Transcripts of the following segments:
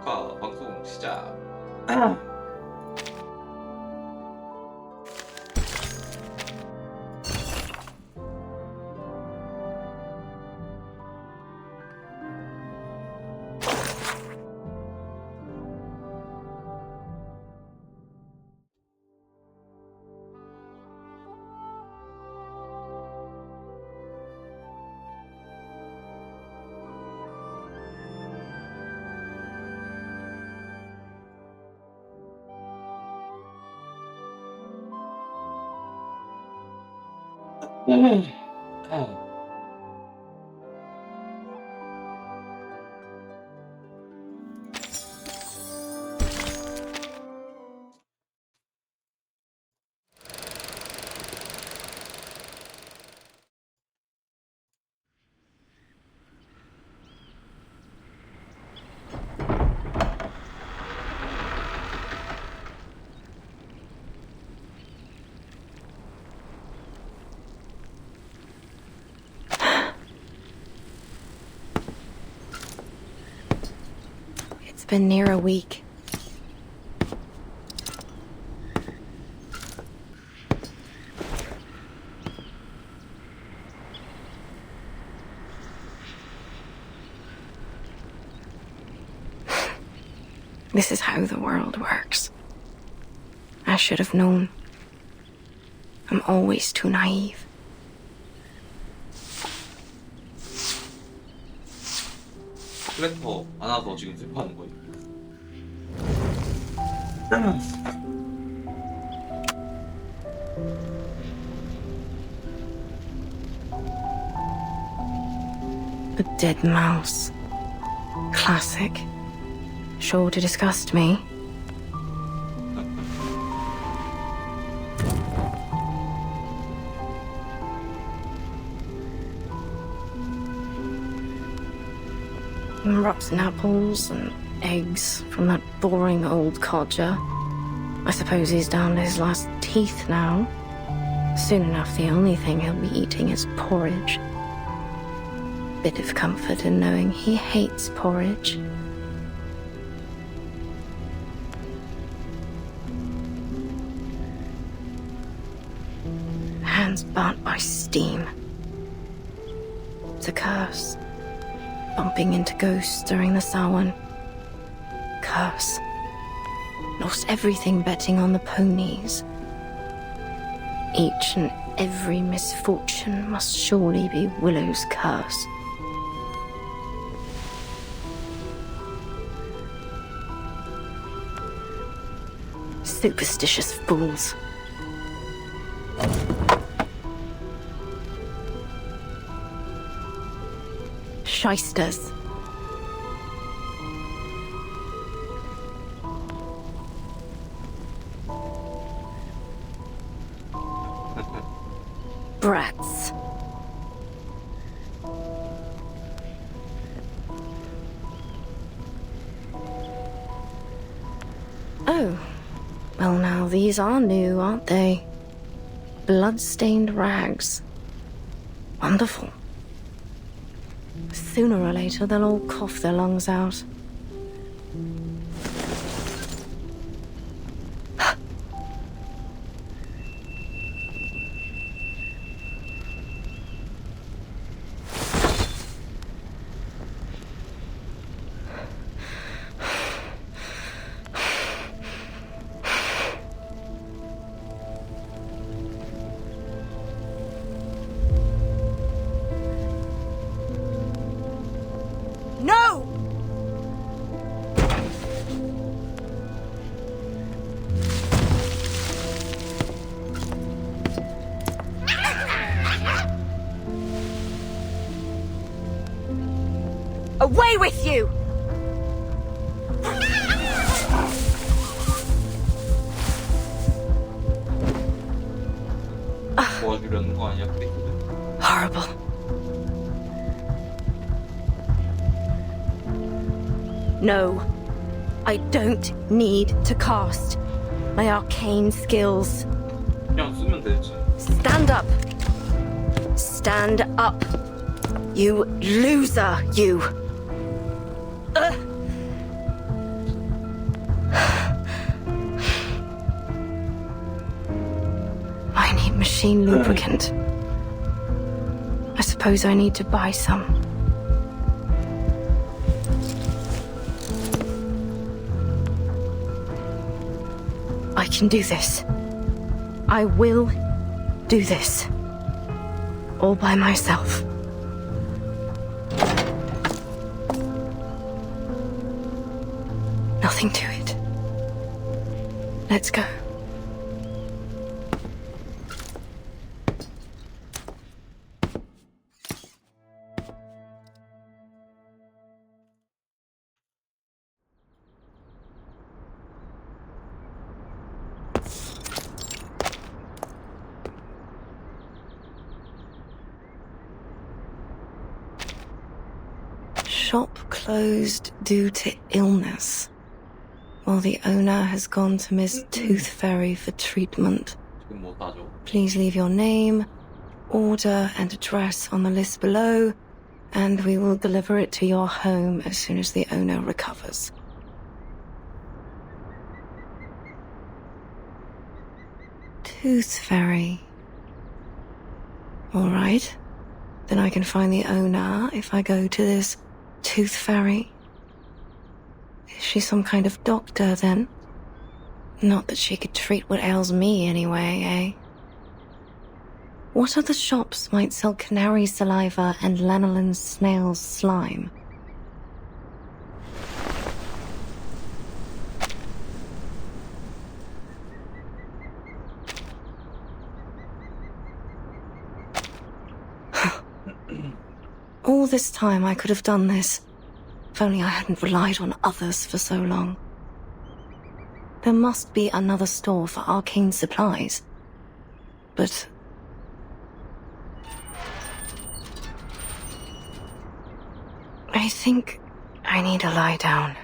녹화 방송 시작. It's been near a week. This is how the world works. I should have known. I'm always too naive. 플래터 안 와서 지금 슬퍼하는 거예요. A dead mouse. Classic. Sure to disgust me. Rotten apples and eggs from that boring old codger. I suppose he's down to his last teeth now. Soon enough, the only thing he'll be eating is porridge. Bit of comfort in knowing he hates porridge. Hands burnt by steam. It's a curse. Bumping into ghosts during the Samhain. Curse. Lost everything betting on the ponies. Each and every misfortune must surely be Willow's curse. Superstitious fools. Shysters. Brats. Oh. Well, now these are new, aren't they? Blood-stained rags. Wonderful. Sooner or later, they'll all cough their lungs out. No! Away with you! 도와주려는 거 아니야, 프리트는? Horrible. No, I don't need to cast my arcane skills. 그냥 쓰면 되지. Stand up. Stand up. You loser, you. machine lubricant. I suppose I need to buy some. I can do this. I will do this. All by myself. Nothing to it. Let's go. Shop closed due to illness, while the owner has gone to Miss Tooth Fairy for treatment. 지금 뭐 따죠? Please leave your name, order and address on the list below, and we will deliver it to your home as soon as the owner recovers. Tooth Fairy. All right. Then I can find the owner if I go to this Tooth Fairy. Is she some kind of doctor, then? Not that she could treat what ails me anyway, eh? What other shops might sell canary saliva and lanolin snail's slime? All this time I could have done this, if only I hadn't relied on others for so long. There must be another store for arcane supplies. But... I think I need to lie down.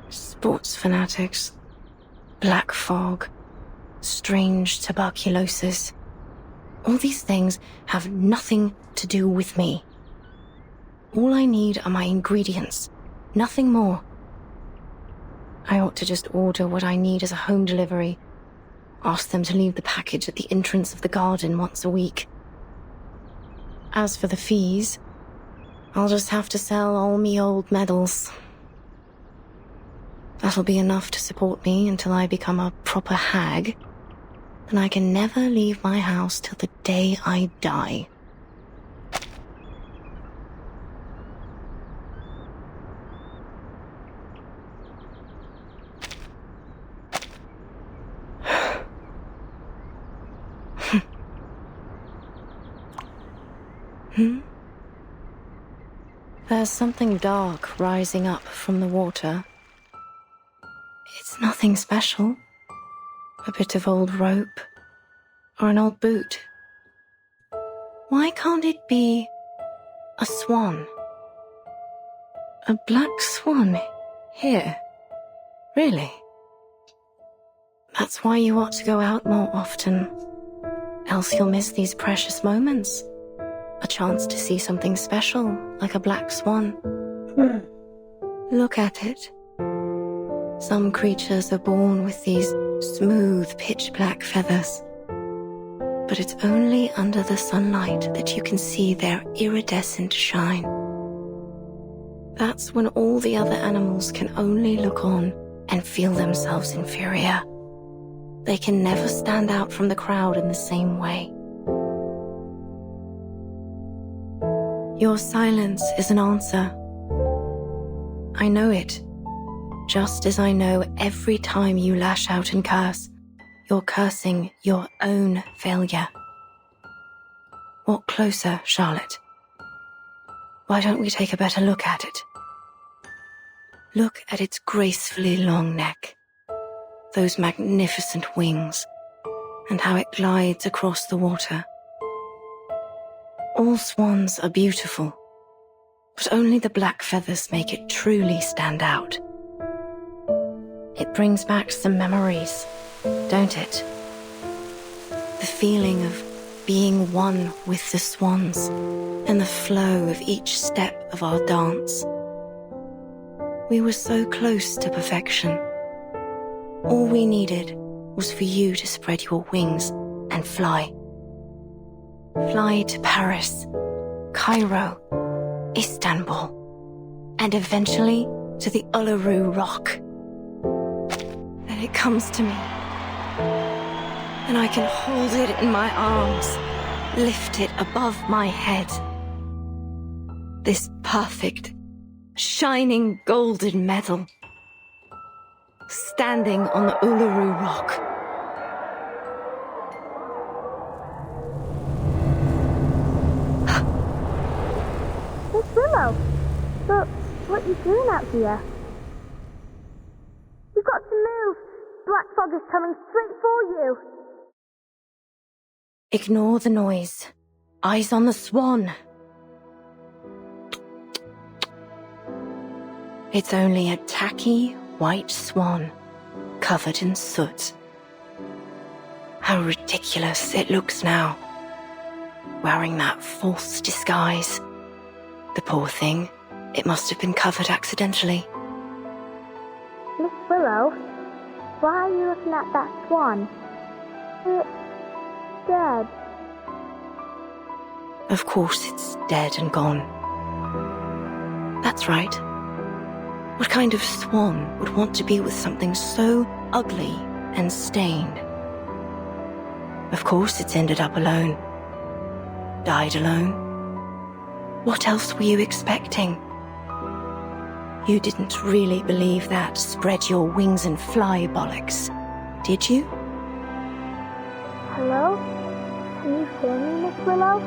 Sports fanatics, black fog, strange tuberculosis. All these things have nothing to do with me. All I need are my ingredients, nothing more. I ought to just order what I need as a home delivery. Ask them to leave the package at the entrance of the garden once a week. As for the fees, I'll just have to sell all me old medals. That'll be enough to support me until I become a proper hag. Then I can never leave my house till the day I die. There's something dark rising up from the water. It's nothing special. A bit of old rope, or an old boot. Why can't it be a swan? A black swan here? Really? That's why you ought to go out more often. Else you'll miss these precious moments. A chance to see something special, like a black swan. Look at it. Some creatures are born with these smooth, pitch-black feathers. But it's only under the sunlight that you can see their iridescent shine. That's when all the other animals can only look on and feel themselves inferior. They can never stand out from the crowd in the same way. Your silence is an answer. I know it. Just as I know every time you lash out and curse, you're cursing your own failure. Walk closer, Charlotte. Why don't we take a better look at it? Look at its gracefully long neck, those magnificent wings, and how it glides across the water. All swans are beautiful, but only the black feathers make it truly stand out. It brings back some memories, don't it? The feeling of being one with the swans and the flow of each step of our dance. We were so close to perfection. All we needed was for you to spread your wings and fly. Fly to Paris, Cairo, Istanbul, and eventually to the Uluru Rock. Then it comes to me, and I can hold it in my arms, lift it above my head. This perfect, shining golden medal, standing on the Uluru Rock. Miss Willow, but what are you doing out here? You've got to move. Black fog is coming straight for you. Ignore the noise. Eyes on the swan. It's only a tacky white swan covered in soot. How ridiculous it looks now, wearing that false disguise. The poor thing, it must have been covered accidentally. Miss Willow, why are you looking at that swan? It's dead. Of course it's dead and gone. That's right. What kind of swan would want to be with something so ugly and stained? Of course it's ended up alone. Died alone. What else were you expecting? You didn't really believe that spread your wings and fly bollocks, did you? Hello? Can you hear me, Miss Willow?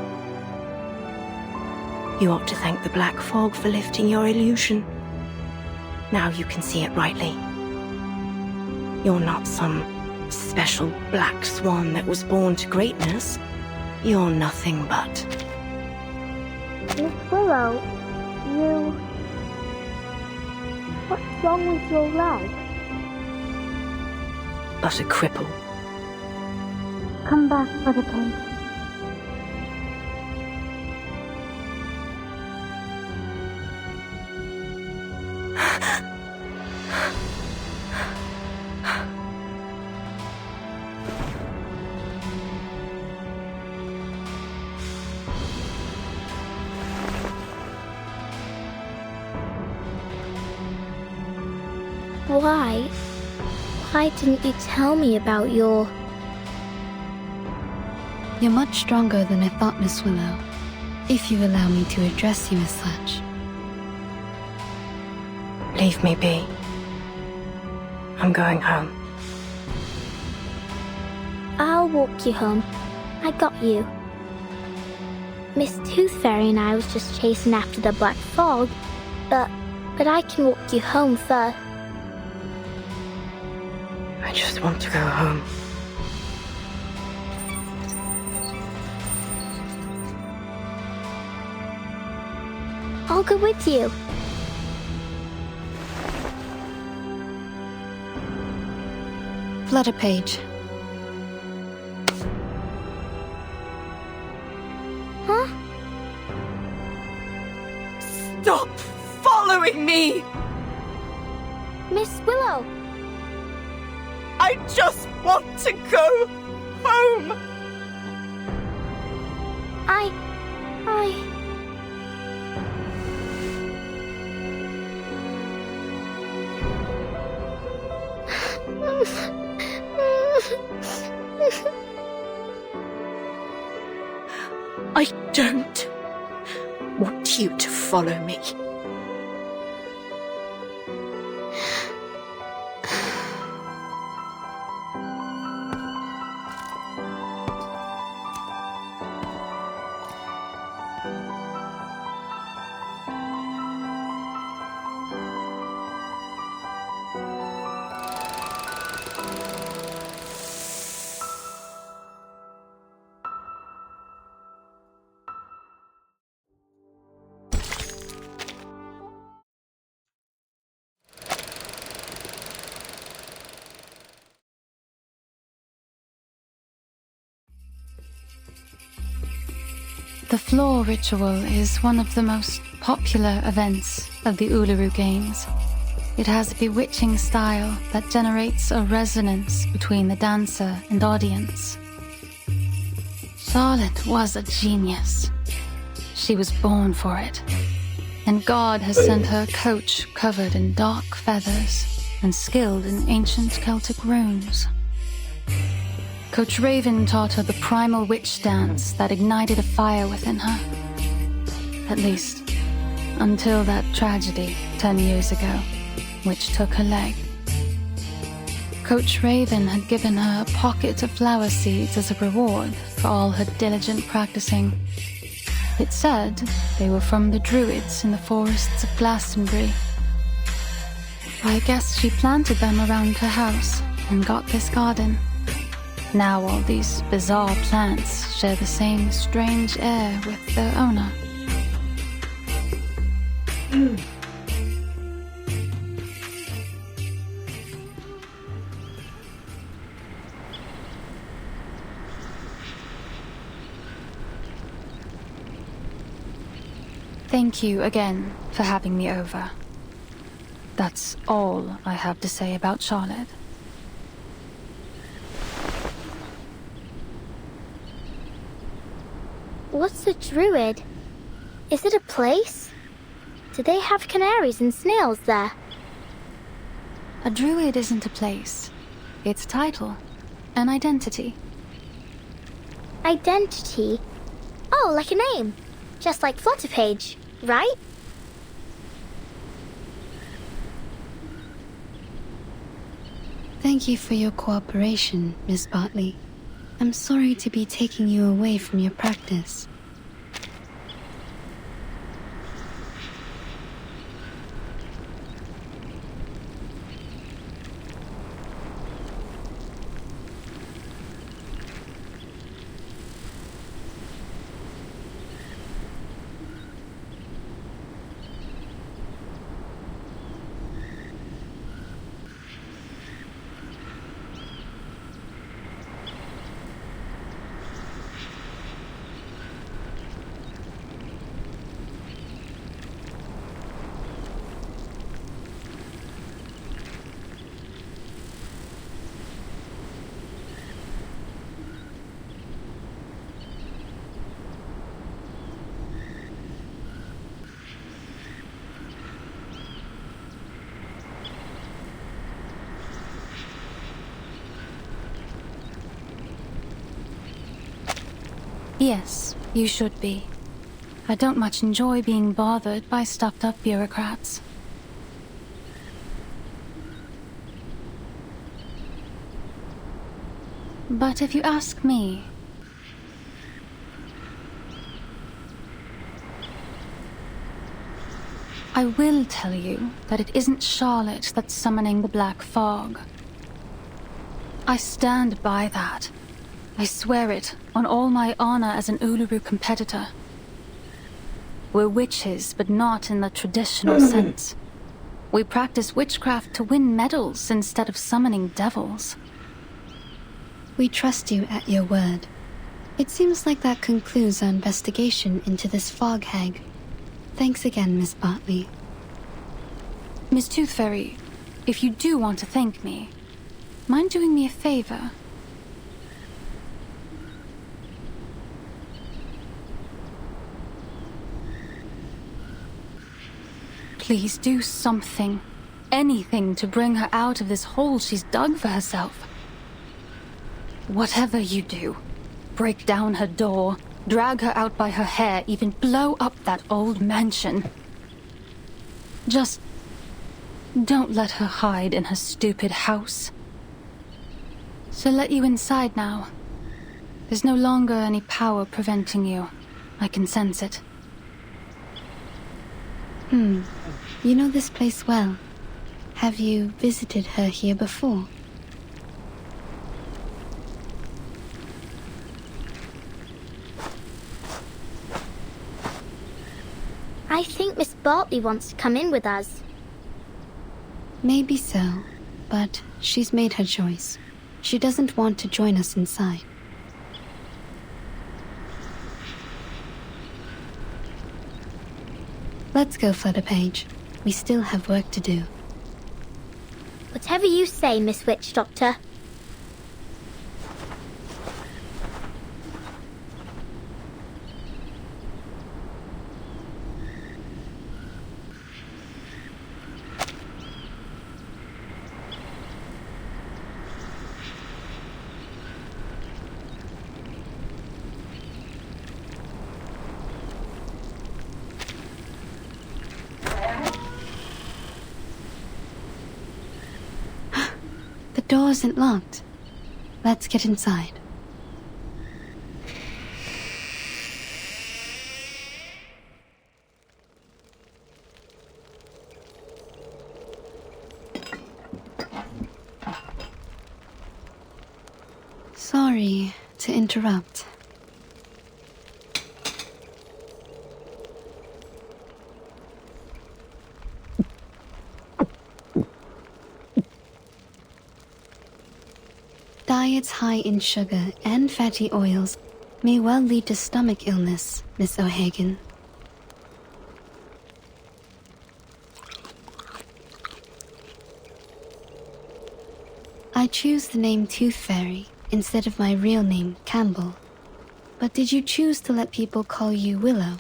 You ought to thank the black fog for lifting your illusion. Now you can see it rightly. You're not some special black swan that was born to greatness. You're nothing but... Miss Willow, you... What's wrong with your leg? but a cripple. Come back for the paint. Why didn't you tell me about your... You're much stronger than I thought, Miss Willow, if you allow me to address you as such. Leave me be. I'm going home. I'll walk you home. I got you. Miss Tooth Fairy and I was just chasing after the black fog, but I can walk you home first. I just want to go home. I'll go with you. Flutter Page. Huh? Stop following me! Miss Willow! I just want to go home! I... I don't want you to follow me. The floor ritual is one of the most popular events of the Uluru Games. It has a bewitching style that generates a resonance between the dancer and audience. Charlotte was a genius. She was born for it. And God has sent her a coach covered in dark feathers and skilled in ancient Celtic runes. Coach Raven taught her the primal witch dance that ignited a fire within her. At least, until that tragedy 10 years ago, which took her leg. Coach Raven had given her a pocket of flower seeds as a reward for all her diligent practicing. It said they were from the Druids in the forests of Glastonbury. I guess she planted them around her house and got this garden. Now all these bizarre plants share the same strange air with their owner. Thank you again for having me over. That's all I have to say about Charlotte. What's a druid? Is it a place? Do they have canaries and snails there? A druid isn't a place. It's a title. An identity. Identity? Oh, like a name. Just like Flutterpage, right? Thank you for your cooperation, Miss Bartley. I'm sorry to be taking you away from your practice. Yes, you should be. I don't much enjoy being bothered by stuffed-up bureaucrats. But if you ask me, I will tell you that it isn't Charlotte that's summoning the Black Fog. I stand by that. I swear it on all my honor as an Uluru competitor. We're witches, but not in the traditional sense. We practice witchcraft to win medals instead of summoning devils. We trust you at your word. It seems like that concludes our investigation into this fog hag. Thanks again, Miss Bartley. Miss Tooth Fairy, if you do want to thank me, mind doing me a favor? Please do something, anything to bring her out of this hole she's dug for herself. Whatever you do, break down her door, drag her out by her hair, even blow up that old mansion. Just don't let her hide in her stupid house. She'll let you inside now. There's no longer any power preventing you. I can sense it. You know this place well. Have you visited her here before? I think Miss Bartley wants to come in with us. Maybe so, but she's made her choice. She doesn't want to join us inside. Let's go, Flutterpage. We still have work to do. Whatever you say, Miss Witch Doctor. The door isn't locked. Let's get inside. Sorry to interrupt. Diets high in sugar and fatty oils may well lead to stomach illness, Miss O'Hagan. I choose the name Tooth Fairy instead of my real name, Campbell. But did you choose to let people call you Willow?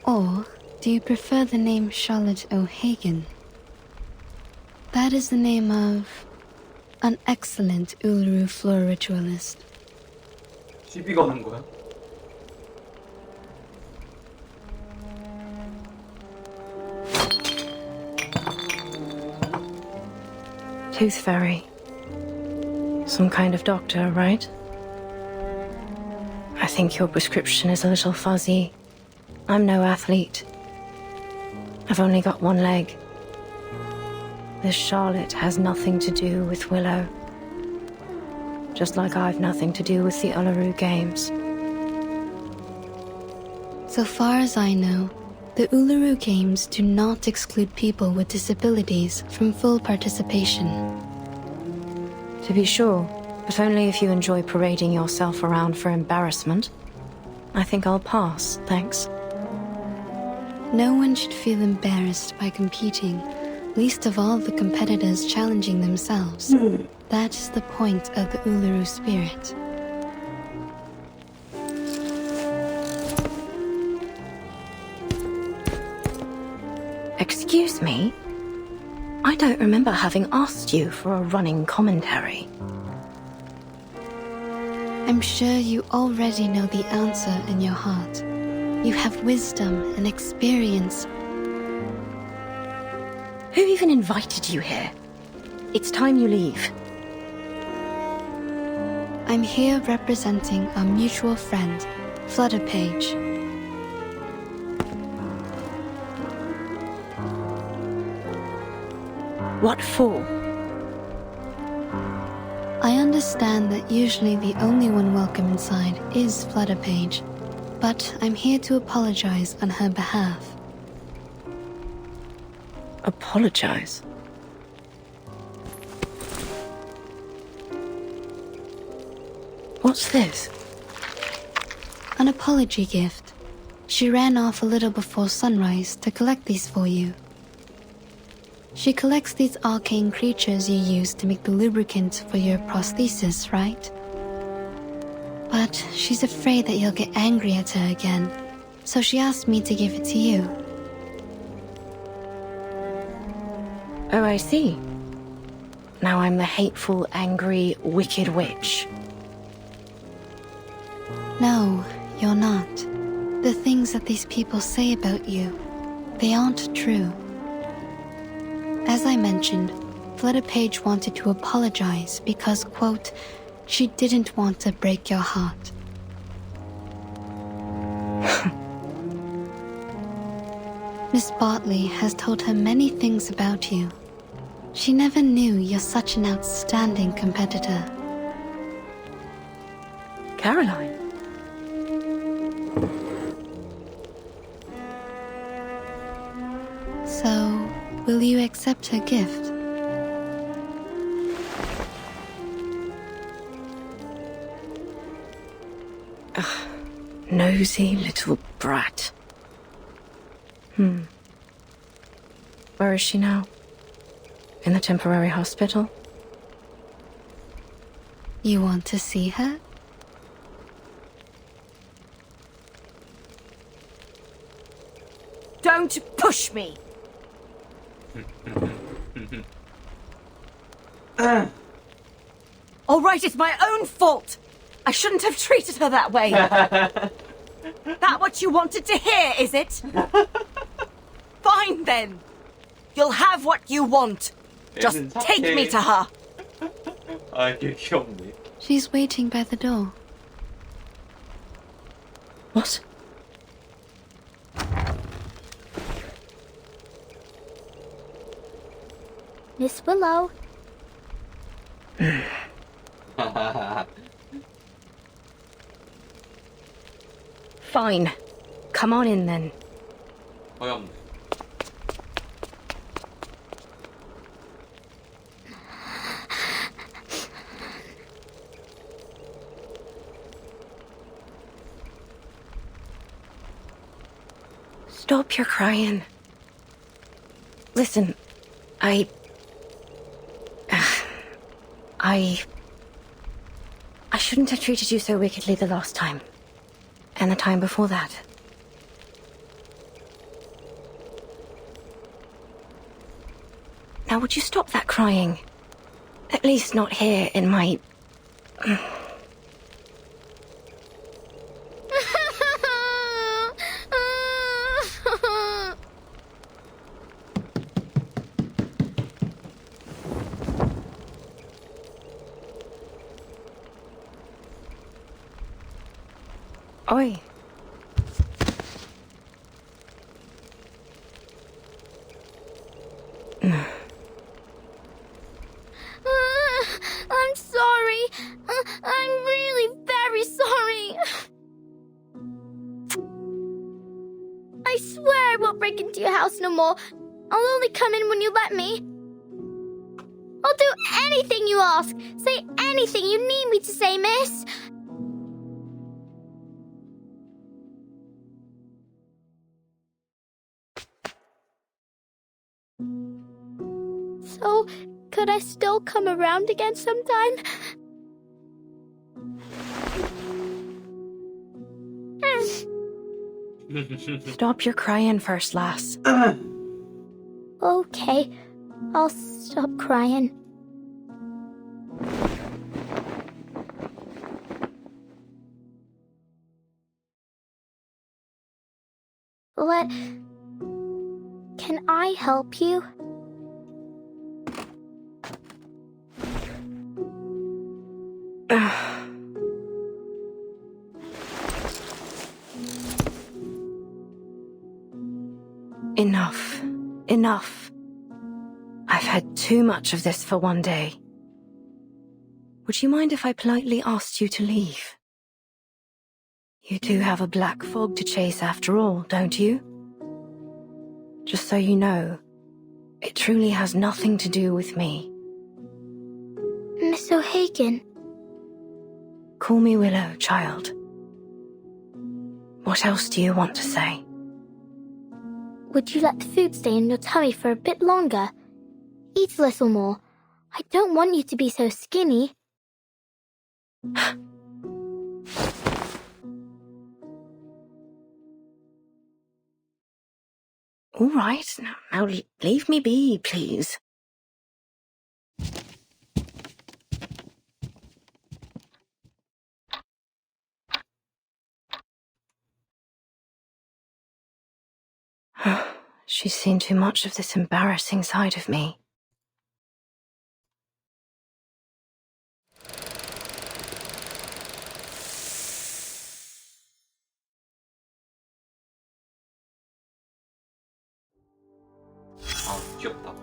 Or do you prefer the name Charlotte O'Hagan? That is the name of an excellent Uluru floor ritualist. 시비 거는 거야? Tooth Fairy. Some kind of doctor, right? I think your prescription is a little fuzzy. I'm no athlete. I've only got one leg. This Charlotte has nothing to do with Willow. Just like I've nothing to do with the Uluru Games. So far as I know, the Uluru Games do not exclude people with disabilities from full participation. To be sure, but only if you enjoy parading yourself around for embarrassment. I think I'll pass, thanks. No one should feel embarrassed by competing, least of all the competitors challenging themselves. That is the point of the Uluru spirit. Excuse me? I don't remember having asked you for a running commentary. I'm sure you already know the answer in your heart. You have wisdom and experience. Who even invited you here? It's time you leave. I'm here representing our mutual friend, Flutterpage. What for? I understand that usually the only one welcome inside is Flutterpage, but I'm here to apologize on her behalf. Apologize? What's this? An apology gift. She ran off a little before sunrise to collect these for you. She collects these arcane creatures you use to make the lubricant for your prosthesis, right? But she's afraid that you'll get angry at her again, so she asked me to give it to you. Oh, I see. Now I'm the hateful, angry, wicked witch. No, you're not. The things that these people say about you, they aren't true. As I mentioned, Flutterpage wanted to apologize because, quote, she didn't want to break your heart. Miss Bartley has told her many things about you. She never knew you're such an outstanding competitor. Caroline? So, will you accept her gift? Nosy little brat. Where is she now? In the temporary hospital? You want to see her? Don't push me! All right, it's my own fault. I shouldn't have treated her that way. That what you wanted to hear, is it? Fine then. You'll have what you want. Just take me to her. 아, 되게 귀엽네. She's waiting by the door. What? Miss Willow, Fine. Come on in then. 어이없네. Stop your crying. Listen, I shouldn't have treated you so wickedly the last time. And the time before that. Now would you stop that crying? At least not here in my... Oi. I'm sorry. I'm really very sorry. I swear I won't break into your house no more. I'll only come in when you let me. I'll do anything you ask. Say anything you need me to say, miss. So, could I still come around again sometime? Stop your crying first, lass. Okay, I'll stop crying. Can I help you? Enough. Enough. I've had too much of this for one day. Would you mind if I politely asked you to leave? You do have a black fog to chase after all, don't you? Just so you know, it truly has nothing to do with me. Miss O'Hagan. Call me Willow, child. What else do you want to say? Would you let the food stay in your tummy for a bit longer? Eat a little more. I don't want you to be so skinny. All right, now leave me be, please. She's seen too much of this embarrassing side of me. 아, 귀엽다.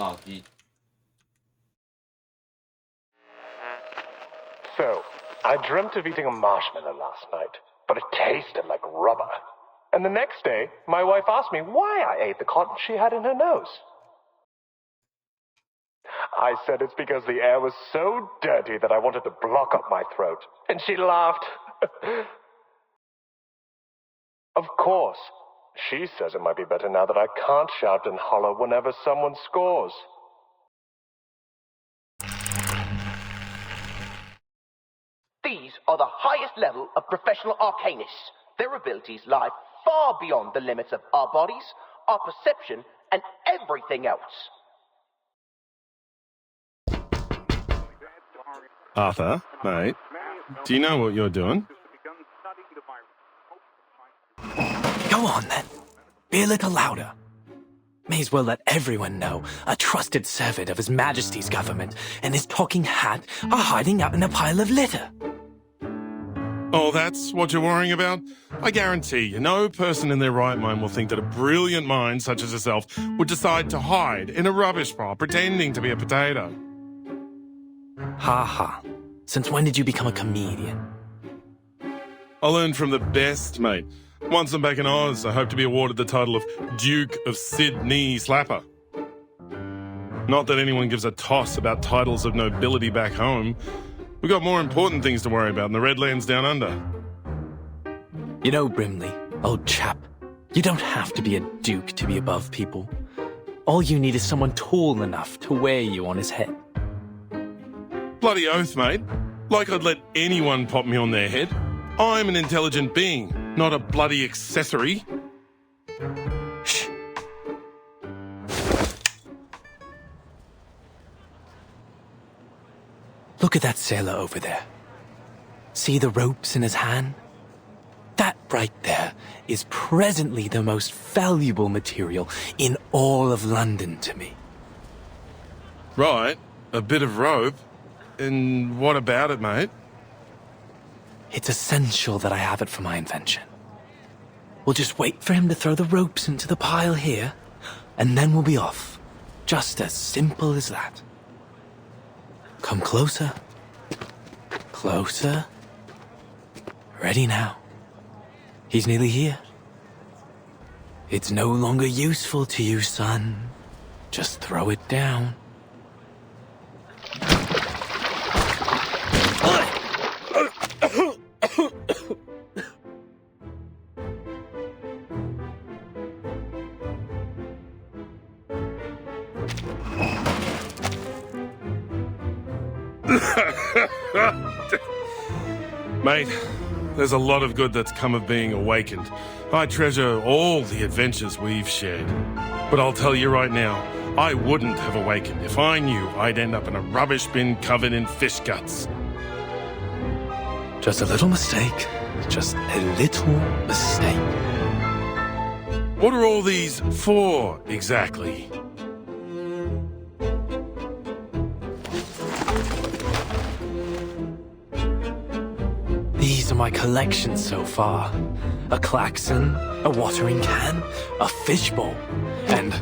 전화하기. So, I dreamt of eating a marshmallow last night, but it tasted like rubber. And the next day, my wife asked me why I ate the cotton she had in her nose. I said it's because the air was so dirty that I wanted to block up my throat. And she laughed. Of course, she says it might be better now that I can't shout and holler whenever someone scores. These are the highest level of professional arcanists. Their abilities lie far beyond the limits of our bodies, our perception, and everything else. Arthur, mate, do you know what you're doing? Go on then. Be a little louder. May as well let everyone know a trusted servant of His Majesty's government and his talking hat are hiding out in a pile of litter. Oh, that's what you're worrying about? I guarantee you, no person in their right mind will think that a brilliant mind such as yourself would decide to hide in a rubbish pile pretending to be a potato. Ha ha. Since when did you become a comedian? I learned from the best, mate. Once I'm back in Oz, I hope to be awarded the title of Duke of Sydney Slapper. Not that anyone gives a toss about titles of nobility back home. We've got more important things to worry about in the Redlands down under. You know, Brimley, old chap, you don't have to be a duke to be above people. All you need is someone tall enough to wear you on his head. Bloody oath, mate. Like I'd let anyone pop me on their head. I'm an intelligent being, not a bloody accessory. Shh. Look at that sailor over there. See the ropes in his hand? That right there is presently the most valuable material in all of London to me. Right, a bit of rope. And what about it, mate? It's essential that I have it for my invention. We'll just wait for him to throw the ropes into the pile here, and then we'll be off. Just as simple as that. Come closer. Closer. Ready now. He's nearly here. It's no longer useful to you, son. Just throw it down. Mate, there's a lot of good that's come of being awakened. I treasure all the adventures we've shared. But I'll tell you right now, I wouldn't have awakened if I knew I'd end up in a rubbish bin covered in fish guts. Just a little mistake. Just a little mistake. What are all these for, exactly? These are my collections so far. A klaxon, a watering can, a fishbowl, and...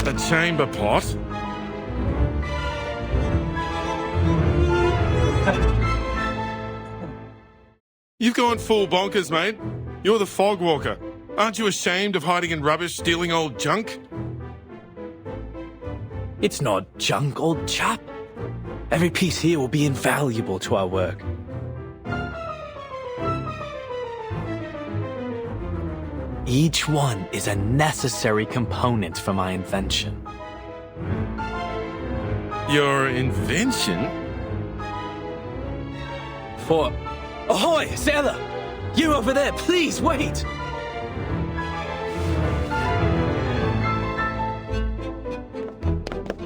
a chamber pot? You've gone full bonkers, mate. You're the fog walker. Aren't you ashamed of hiding in rubbish, stealing old junk? It's not junk, old chap. Every piece here will be invaluable to our work. Each one is a necessary component for my invention. Your invention? For... Ahoy, sailor! You over there, please wait!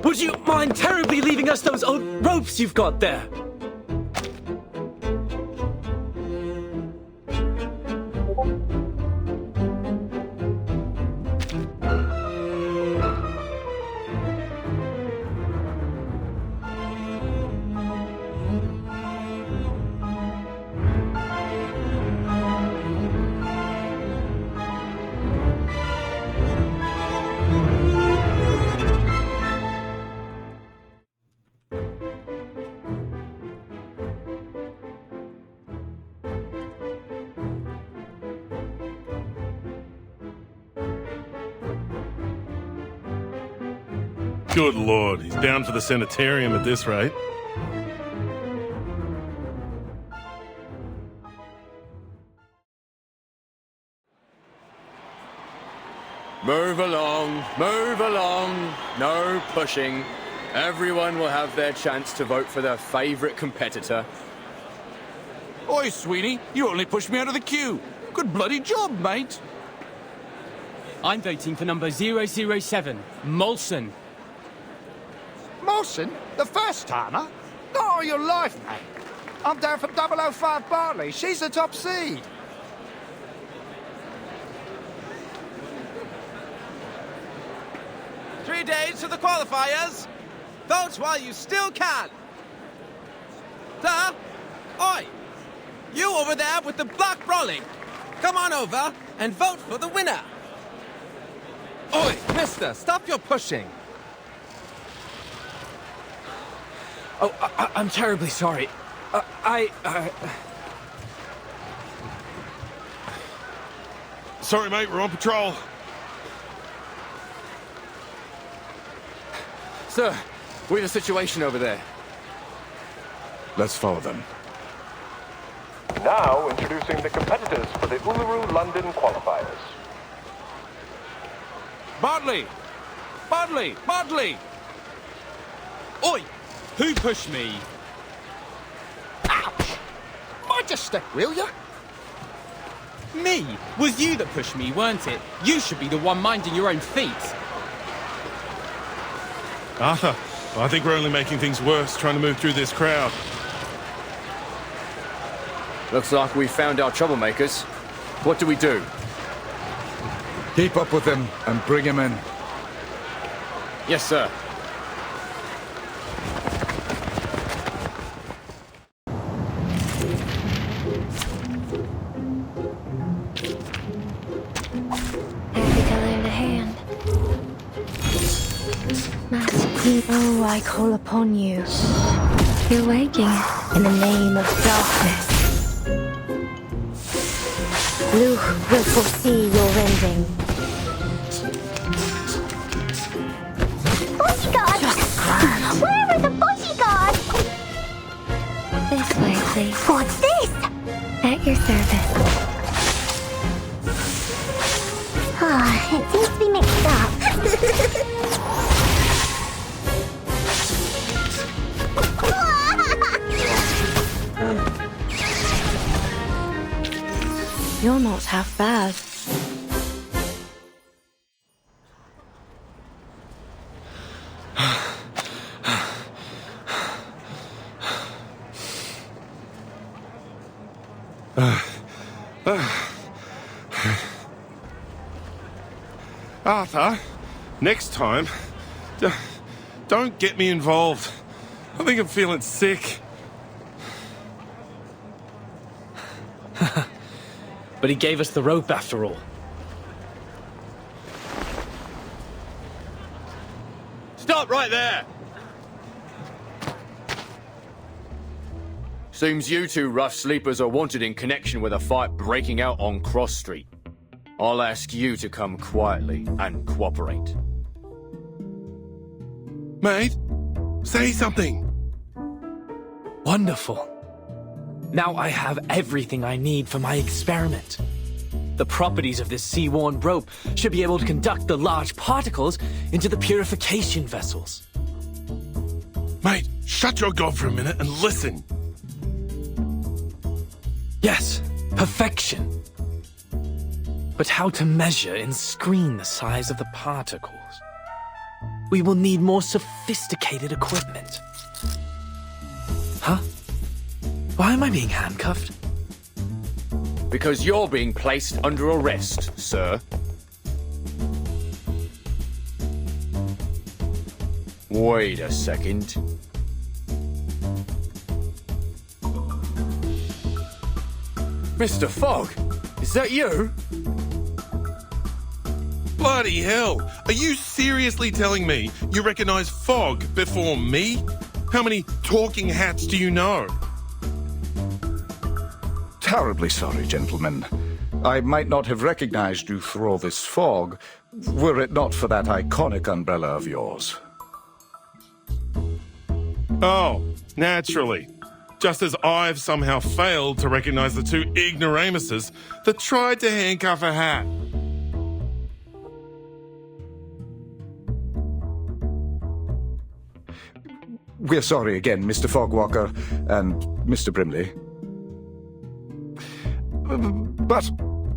Would you mind terribly leaving us those old ropes you've got there? Good lord, he's bound for the sanitarium at this rate. Move along, no pushing. Everyone will have their chance to vote for their favourite competitor. Oi, Sweeney, you only pushed me out of the queue. Good bloody job, mate. I'm voting for number 007, Molson. Molson? The first timer? Not all your life, mate. I'm down for 005 Bartley. She's the top seed. Three days to the qualifiers. Vote while you still can. Sir? Oi! You over there with the black brolly. Come on over and vote for the winner. Oi, mister, stop your pushing. Oh, I'm terribly sorry. Sorry, mate, we're on patrol. Sir, we have a situation over there. Let's follow them. Now introducing the competitors for the Uluru London qualifiers. Bartley! Bartley! Bartley! Oi! Who pushed me? Ouch! Mind your step, will you? Me? Was you that pushed me, weren't it? You should be the one minding your own feet. Arthur, I think we're only making things worse trying to move through this crowd. Looks like we found our troublemakers. What do we do? Keep up with him and bring him in. Yes, sir. Happy to lend a hand. Master, you know I call upon you. You're waking in the name of darkness. Luke will foresee your ending. Bodyguard! Where are the bodyguards? This way, please. What's this? At your service. It seems to be mixed up. You're not half bad. Arthur, next time, don't get me involved. I think I'm feeling sick. But he gave us the rope after all. Stop right there! Seems you two rough sleepers are wanted in connection with a fight breaking out on Cross Street. I'll ask you to come quietly and cooperate. Mate, say something. Wonderful. Now I have everything I need for my experiment. The properties of this sea-worn rope should be able to conduct the large particles into the purification vessels. Mate, shut your gob for a minute and listen. Yes, perfection. But how to measure and screen the size of the particles? We will need more sophisticated equipment. Huh? Why am I being handcuffed? Because you're being placed under arrest, sir. Wait a second. Mr. Fogg, is that you? Bloody hell! Are you seriously telling me you recognize Fogg before me? How many talking hats do you know? Terribly sorry, gentlemen. I might not have recognized you through all this fog, were it not for that iconic umbrella of yours. Oh, naturally. Just as I've somehow failed to recognise the two ignoramuses that tried to handcuff a hat. We're sorry again, Mr. Fogwalker and Mr. Brimley. But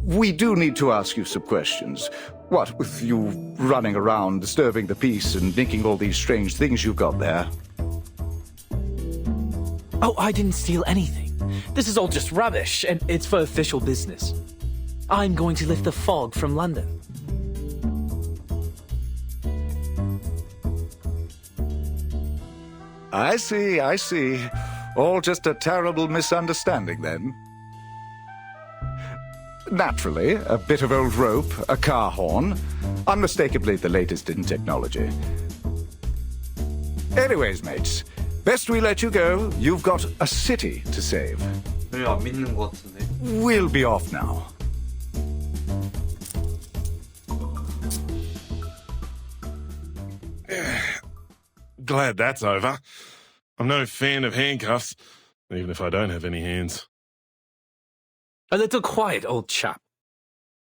we do need to ask you some questions. What with you running around, disturbing the peace, and making all these strange things you've got there? Oh, I didn't steal anything. This is all just rubbish, and it's for official business. I'm going to lift the fog from London. I see. All just a terrible misunderstanding, then. Naturally, a bit of old rope, a car horn, unmistakably the latest in technology. Anyways, mates, best we let you go. You've got a city to save. 왜 안 믿는 것 같은데? We'll be off now. Glad that's over. I'm no fan of handcuffs, even if I don't have any hands. A little quiet, old chap.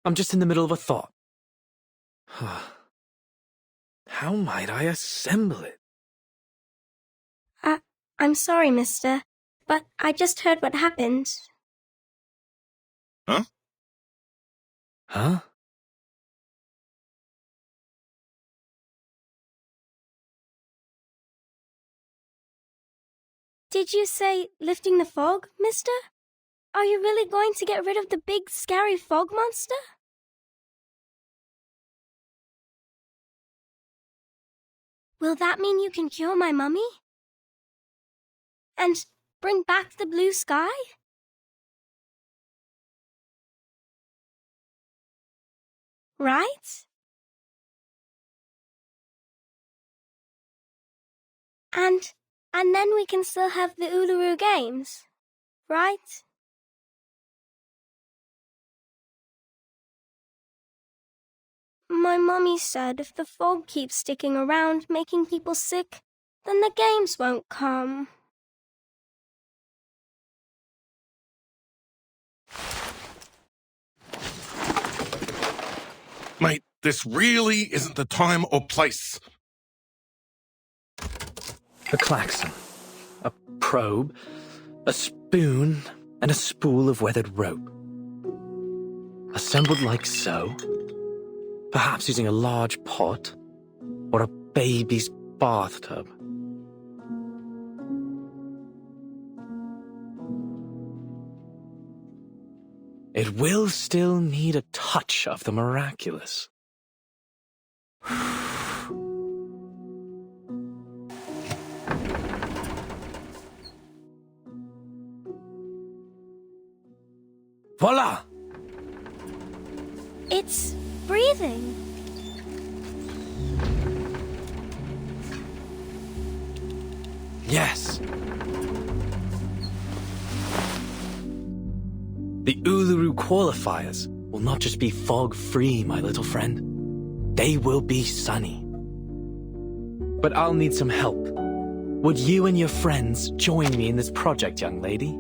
I'm just in the middle of a thought. How might I assemble it? I'm sorry, mister, but I just heard what happened. Huh? Huh? Did you say lifting the fog, mister? Are you really going to get rid of the big, scary fog monster? Will that mean you can cure my mummy? And bring back the blue sky? Right? And then we can still have the Uluru Games, right? My mummy said if the fog keeps sticking around making people sick, then the games won't come. Mate, this really isn't the time or place. A klaxon, a probe, a spoon, and a spool of weathered rope. Assembled like so, perhaps using a large pot or a baby's bathtub. It will still need a touch of the miraculous. Voila! It's breathing. Yes. The Uluru qualifiers will not just be fog-free, my little friend. They will be sunny. But I'll need some help. Would you and your friends join me in this project, young lady?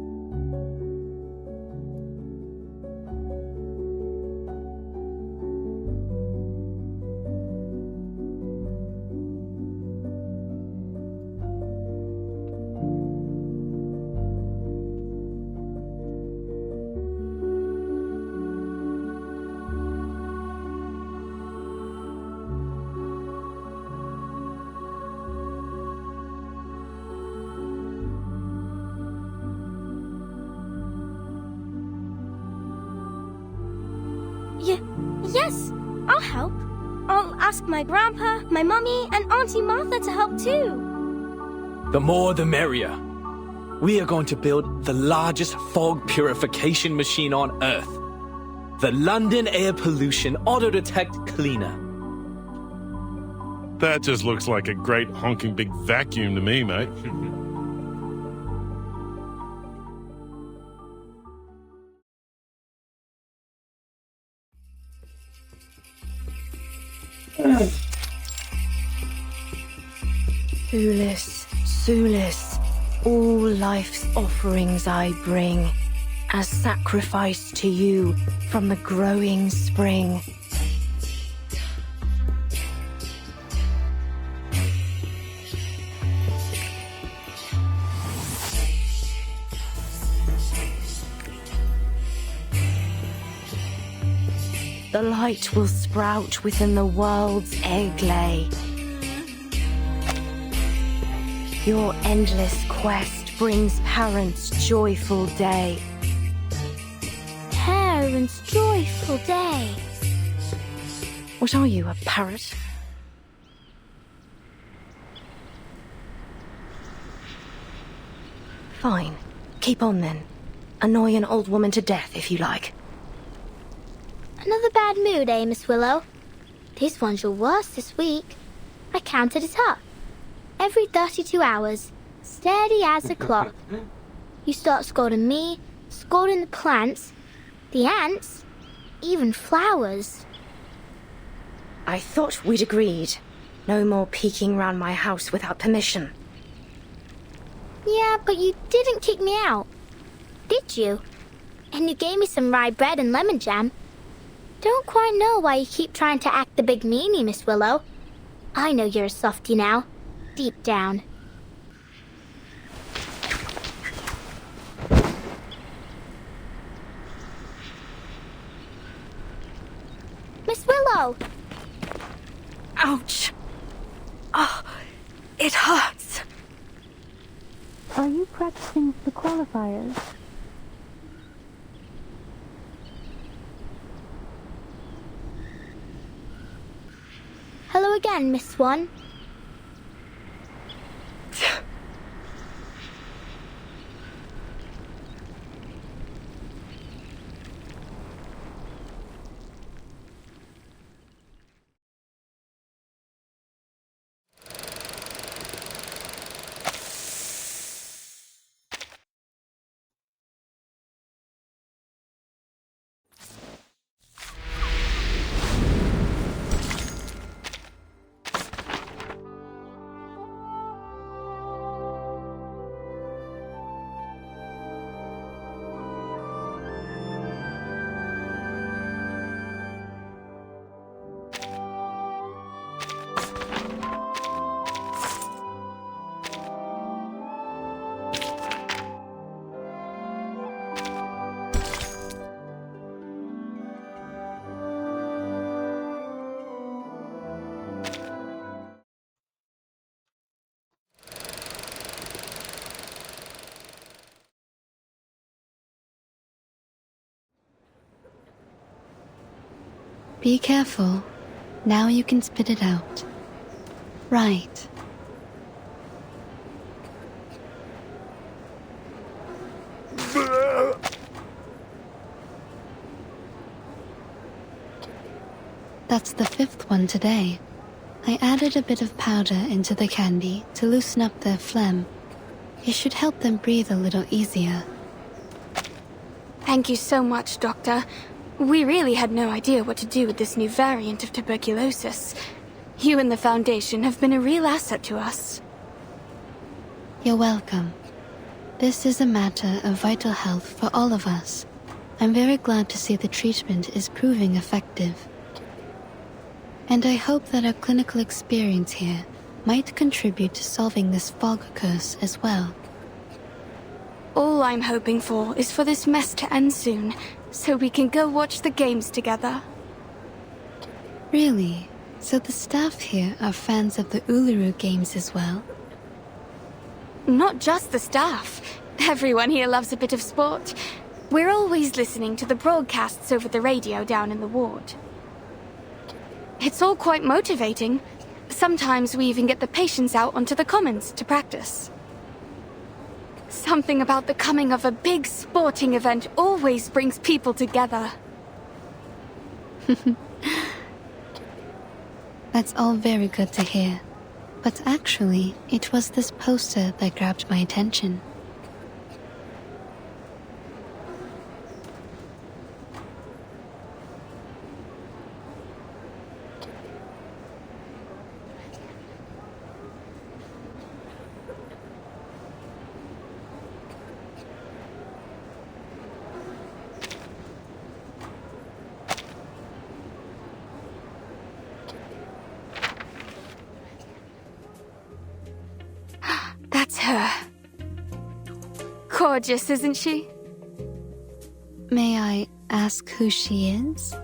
Yes, I'll help. I'll ask my grandpa, my mummy, and Auntie Martha to help too. The more the merrier. We are going to build the largest fog purification machine on Earth. The London Air Pollution Auto Detect Cleaner. That just looks like a great honking big vacuum to me, mate. Sulis, Sulis, All life's offerings I bring, as sacrifice to you from the growing spring. The light will sprout within the world's egg lay. Your endless quest brings parents' joyful day. Parents' joyful day. What are you, a parrot? Fine. Keep on then. Annoy an old woman to death if you like. Another bad mood, eh, Miss Willow? This one's your worst this week. I counted it up. Every 32 hours, steady as a clock. You start scolding me, scolding the plants, the ants, even flowers. I thought we'd agreed. No more peeking round my house without permission. Yeah, but you didn't kick me out, did you? And you gave me some rye bread and lemon jam. Don't quite know why you keep trying to act the big meanie, Miss Willow. I know you're a softie now, deep down. Miss Willow! Ouch! Oh, it hurts. Are you practicing for qualifiers? Hello again, Miss Swan. Be careful. Now you can spit it out. Right. That's the 5th one today. I added a bit of powder into the candy to loosen up their phlegm. It should help them breathe a little easier. Thank you so much, Doctor. We really had no idea what to do with this new variant of tuberculosis. You and the Foundation have been a real asset to us. You're welcome. This is a matter of vital health for all of us. I'm very glad to see the treatment is proving effective. And I hope that our clinical experience here might contribute to solving this fog curse as well. All I'm hoping for is for this mess to end soon, so we can go watch the games together. Really? So the staff here are fans of the Uluru Games as well? Not just the staff. Everyone here loves a bit of sport. We're always listening to the broadcasts over the radio down in the ward. It's all quite motivating. Sometimes we even get the patients out onto the commons to practice. Something about the coming of a big sporting event always brings people together. That's all very good to hear. But actually, it was this poster that grabbed my attention. gorgeous, isn't she? May I ask who she is?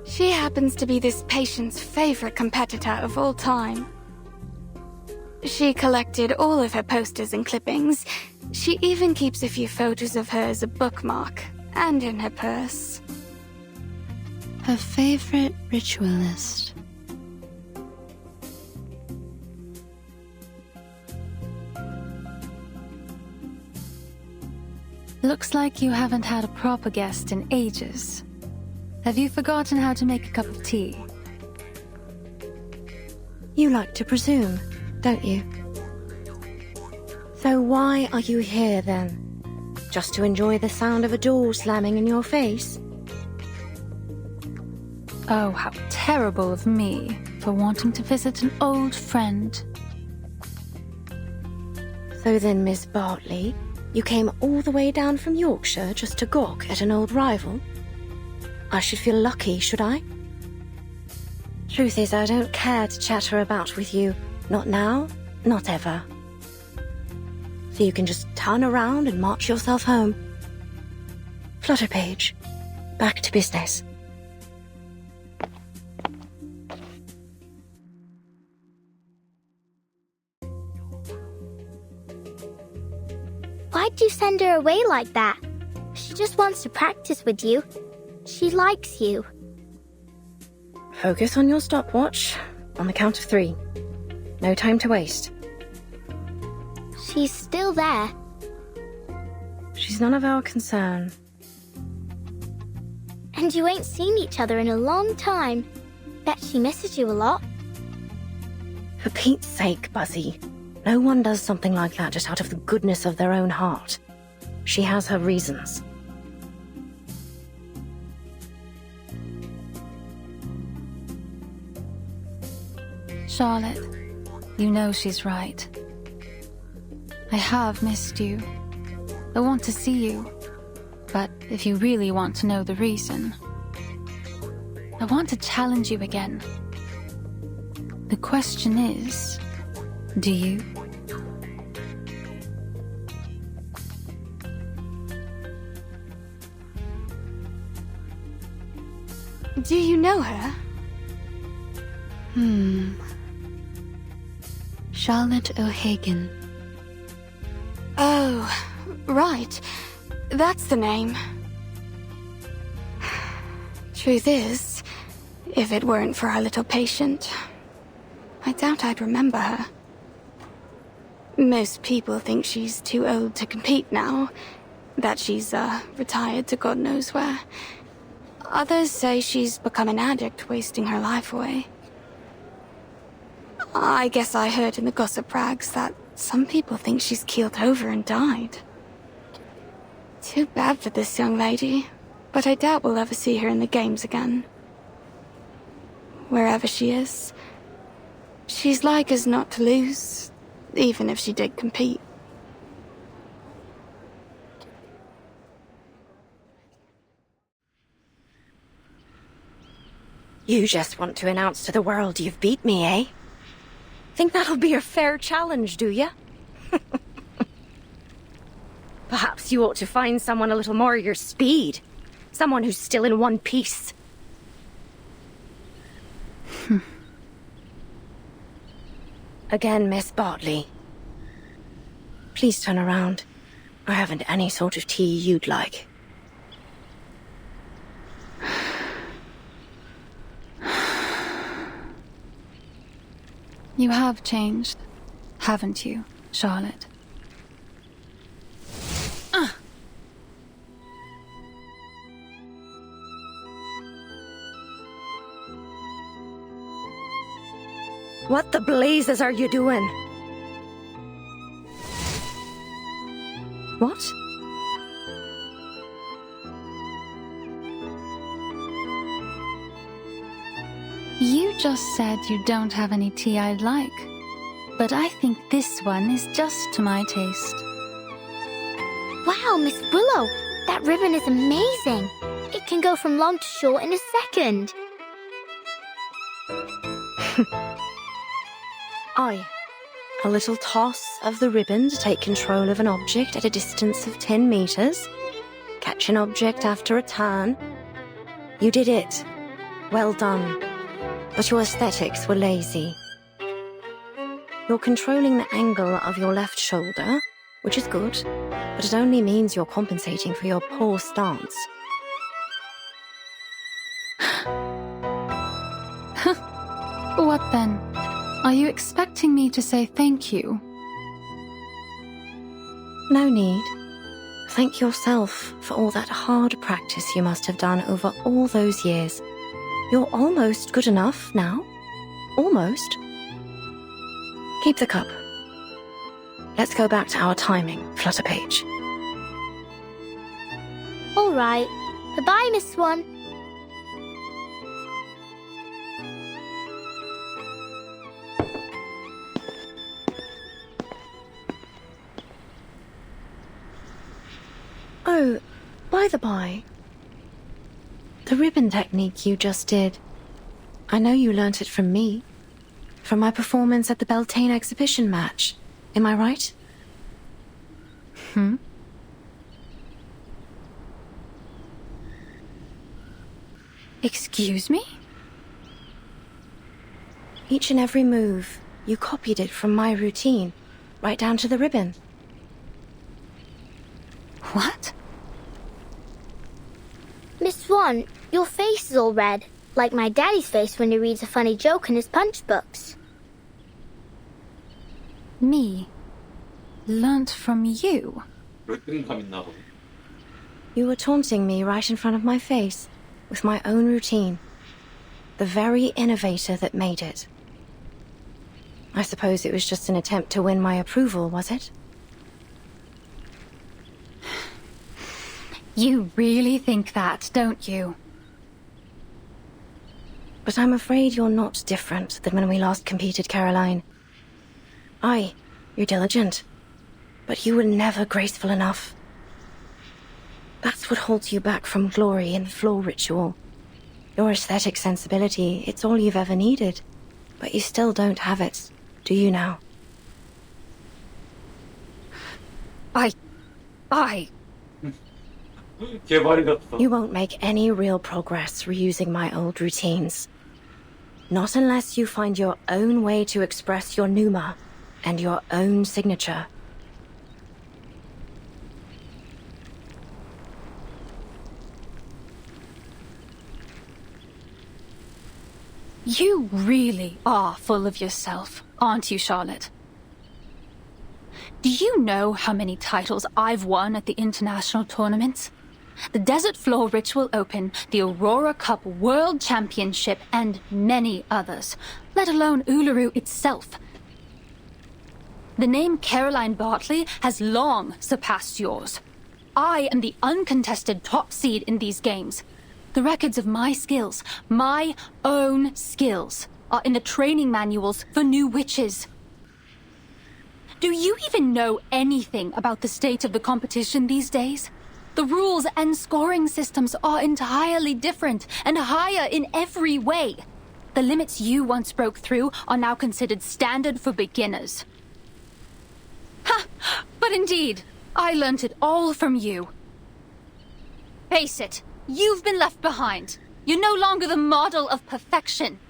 She happens to be this patient's favorite competitor of all time. She collected all of her posters and clippings. She even keeps a few photos of her as a bookmark and in her purse. Her favorite ritualist. Looks like you haven't had a proper guest in ages. Have you forgotten how to make a cup of tea? You like to presume, don't you? So why are you here then? Just to enjoy the sound of a door slamming in your face? Oh, how terrible of me for wanting to visit an old friend. So then, Miss Bartley, you came all the way down from Yorkshire just to gawk at an old rival? I should feel lucky, should I? Truth is, I don't care to chatter about with you. Not now, not ever. So you can just turn around and march yourself home. Flutterpage, back to business. Why'd you send her away like that? She just wants to practice with you. She likes you. Focus on your stopwatch. On the count of 3. No time to waste. She's still there. She's none of our concern. And you ain't seen each other in a long time. Bet she misses you a lot. For Pete's sake, Buzzy. No one does something like that just out of the goodness of their own heart. She has her reasons. Charlotte, you know she's right. I have missed you. I want to see you. But if you really want to know the reason, I want to challenge you again. The question is, do you? Do you know her? Charlotte O'Hagan. Oh, right. That's the name. Truth is, if it weren't for our little patient, I doubt I'd remember her. Most people think she's too old to compete now, that she's retired to God knows where. Others say she's become an addict, wasting her life away. I guess I heard in the gossip rags that some people think she's keeled over and died. Too bad for this young lady, but I doubt we'll ever see her in the games again. Wherever she is, she's like us not to lose, even if she did compete. You just want to announce to the world you've beat me, eh? Think that'll be a fair challenge, do you? Perhaps you ought to find someone a little more your speed. Someone who's still in one piece. Again, Miss Bartley. Please turn around. I haven't any sort of tea you'd like. You have changed, haven't you, Charlotte? What the blazes are you doing? What? You just said you don't have any tea I'd like, but I think this one is just to my taste. Wow, Miss Willow, that ribbon is amazing. It can go from long to short in a second. A little toss of the ribbon to take control of an object at a distance of 10 meters. Catch an object after a turn. You did it. Well done. But your aesthetics were lazy. You're controlling the angle of your left shoulder, which is good, but it only means you're compensating for your poor stance. What then? Are you expecting me to say thank you? No need. Thank yourself for all that hard practice you must have done over all those years. You're almost good enough now. Almost. Keep the cup. Let's go back to our timing, Flutterpage. All right. Bye-bye, Miss Swan. Oh, by the by, the ribbon technique you just did, I know you learnt it from me, from my performance at the Beltane exhibition match. Am I right? Excuse me? Each and every move, you copied it from my routine, right down to the ribbon. What? Miss Swan, your face is all red, like my daddy's face when he reads a funny joke in his punch books. Me? Learnt from you? You were taunting me right in front of my face, with my own routine. The very innovator that made it. I suppose it was just an attempt to win my approval, was it? You really think that, don't you? But I'm afraid you're not different than when we last competed, Caroline. Aye, you're diligent, but you were never graceful enough. That's what holds you back from glory in floor ritual. Your aesthetic sensibility, it's all you've ever needed, but you still don't have it, do you now? You won't make any real progress reusing my old routines. Not unless you find your own way to express your pneuma and your own signature. You really are full of yourself, aren't you, Charlotte? Do you know how many titles I've won at the international tournaments? The Desert Floor Ritual Open, the Aurora Cup World Championship, and many others, let alone Uluru itself. The name Caroline Bartley has long surpassed yours. I am the uncontested top seed in these games. The records of my skills, my own skills, are in the training manuals for new witches. Do you even know anything about the state of the competition these days? The rules and scoring systems are entirely different and higher in every way. The limits you once broke through are now considered standard for beginners. Ha! But indeed, I learnt it all from you. Face it, you've been left behind. You're no longer the model of perfection.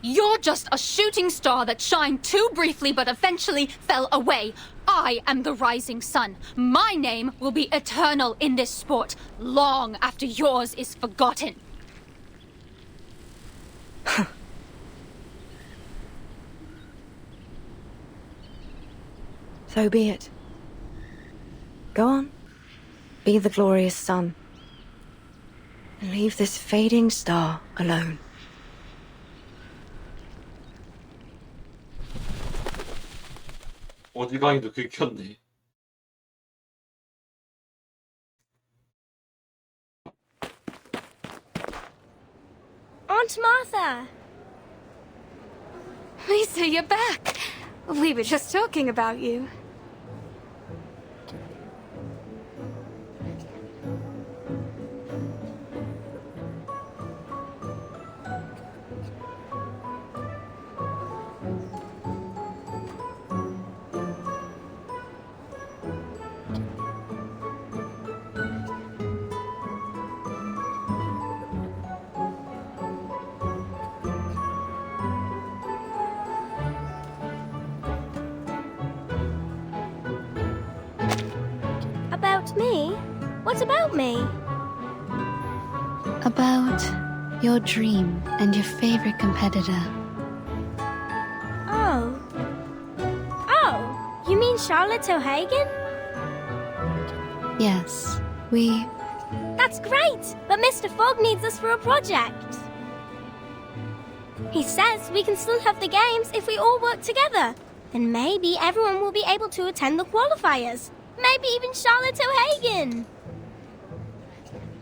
You're just a shooting star that shined too briefly but eventually fell away. I am the rising sun. My name will be eternal in this sport, long after yours is forgotten. So be it. Go on. Be the glorious sun. And leave this fading star alone. 어디 가기도 긁혔네. Aunt Martha! Lisa, you're back. We were just talking about you. What about me? About your dream and your favorite competitor. Oh. Oh, you mean Charlotte O'Hagan? Yes, That's great, but Mr. Fogg needs us for a project. He says we can still have the games if we all work together. Then maybe everyone will be able to attend the qualifiers. Maybe even Charlotte O'Hagan.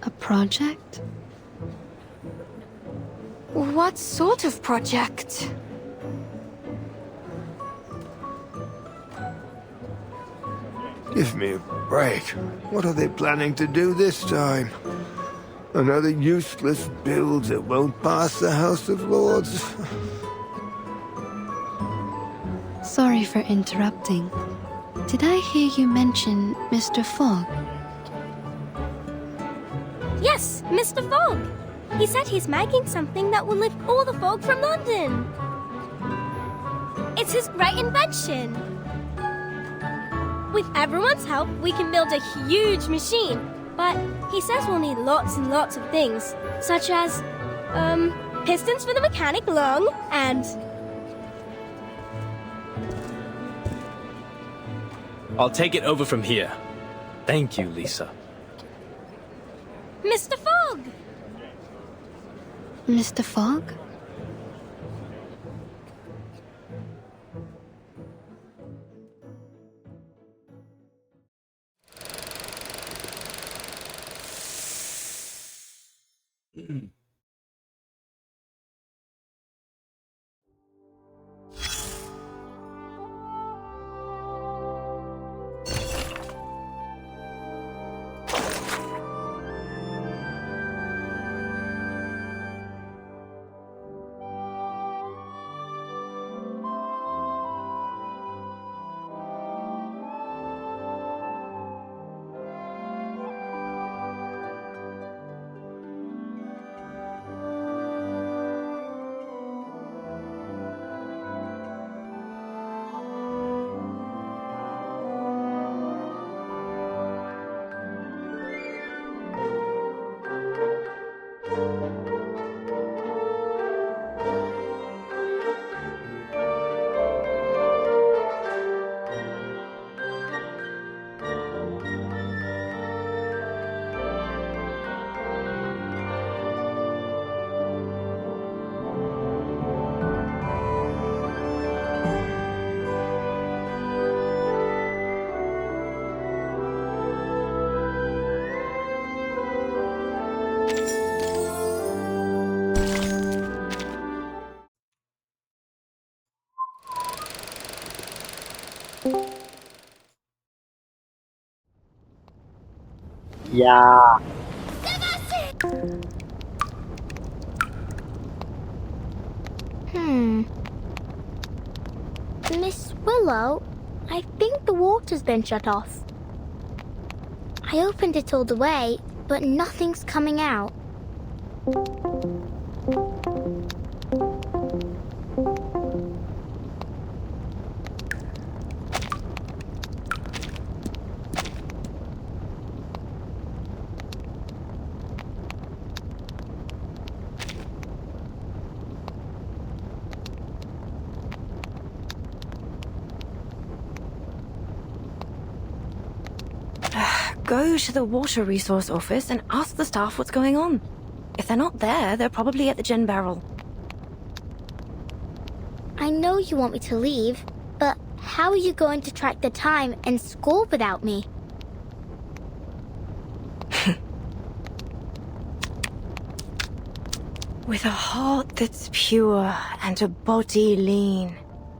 A project? What sort of project? Give me a break. What are they planning to do this time? Another useless build that won't pass the House of Lords? Sorry for interrupting. Did I hear you mention Mr. Fogg? Yes, Mr. Fogg. He said he's making something that will lift all the fog from London. It's his great invention. With everyone's help, we can build a huge machine. But he says we'll need lots and lots of things, such as, pistons for the mechanic lung, and... I'll take it over from here. Thank you, Lisa. Mr. Fogg! Mr. Fogg? Yeah. Miss Willow, I think the water's been shut off. I opened it all the way, but nothing's coming out. Go to the water resource office and ask the staff what's going on. If they're not there, they're probably at the gin barrel. I know you want me to leave, but how are you going to track the time and score without me? With a heart that's pure and a body lean,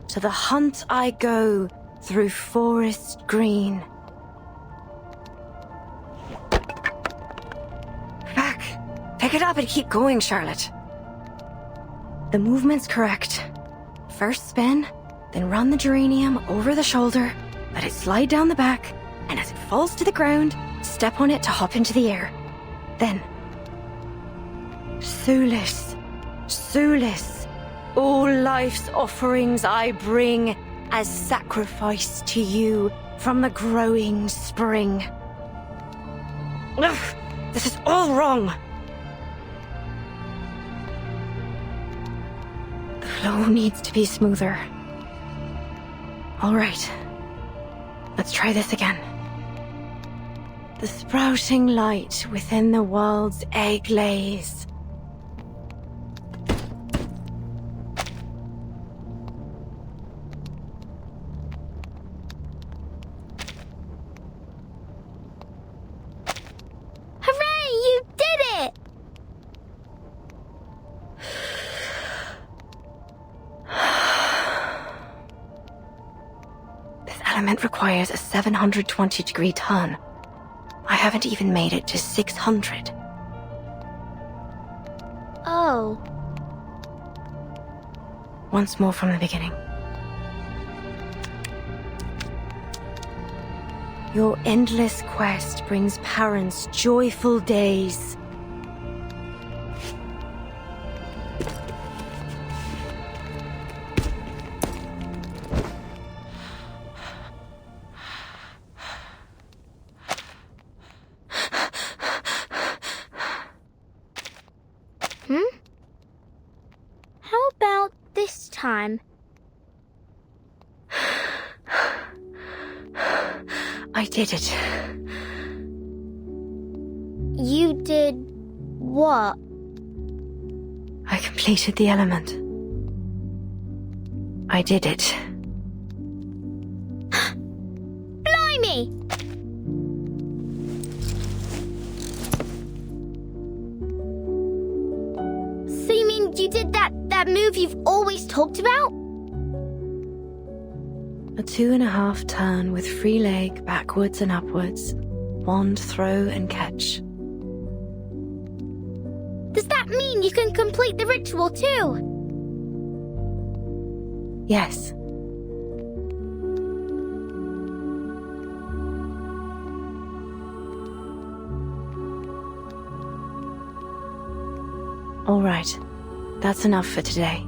to the hunt I go through forest green. Pick it up and keep going, Charlotte. The movement's correct. First spin, then run the geranium over the shoulder, let it slide down the back, and as it falls to the ground, step on it to hop into the air. Then, Sulis, Sulis, all life's offerings I bring as sacrifice to you from the growing spring. Ugh, this is all wrong. The flow needs to be smoother. All right. Let's try this again. The sprouting light within the world's egg lays. Hooray! You did it! This element requires a 720-degree turn. I haven't even made it to 600. Oh. Once more from the beginning. Your endless quest brings parents joyful days. How about this time? I did it. You did what? I completed the element. I did it. Blimey! So you mean you did that move you've always talked about? A 2.5 turn with free leg backwards and upwards. Wand, throw and catch. Does that mean you can complete the ritual too? Yes. All right. That's enough for today.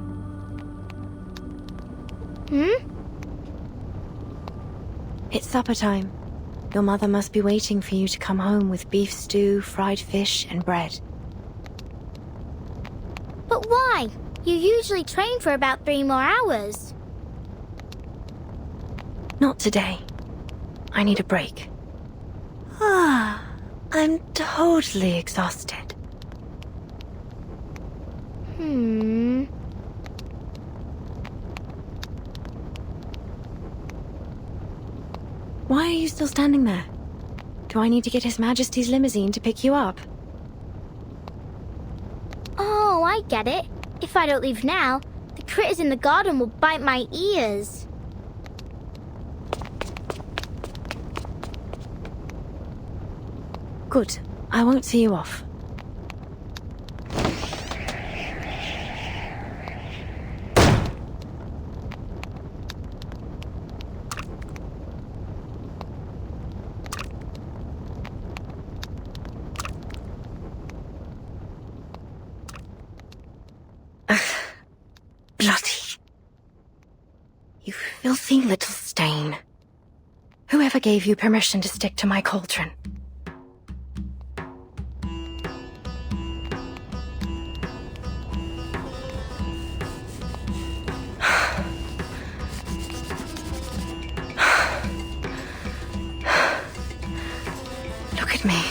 It's supper time. Your mother must be waiting for you to come home with beef stew, fried fish, and bread. But why? You usually train for about 3 more hours. Not today. I need a break. I'm totally exhausted. Why are you still standing there? Do I need to get His Majesty's limousine to pick you up? Oh, I get it. If I don't leave now, the critters in the garden will bite my ears. Good. I won't see you off. Bloody. You filthy little stain. Whoever gave you permission to stick to my cauldron? Look at me.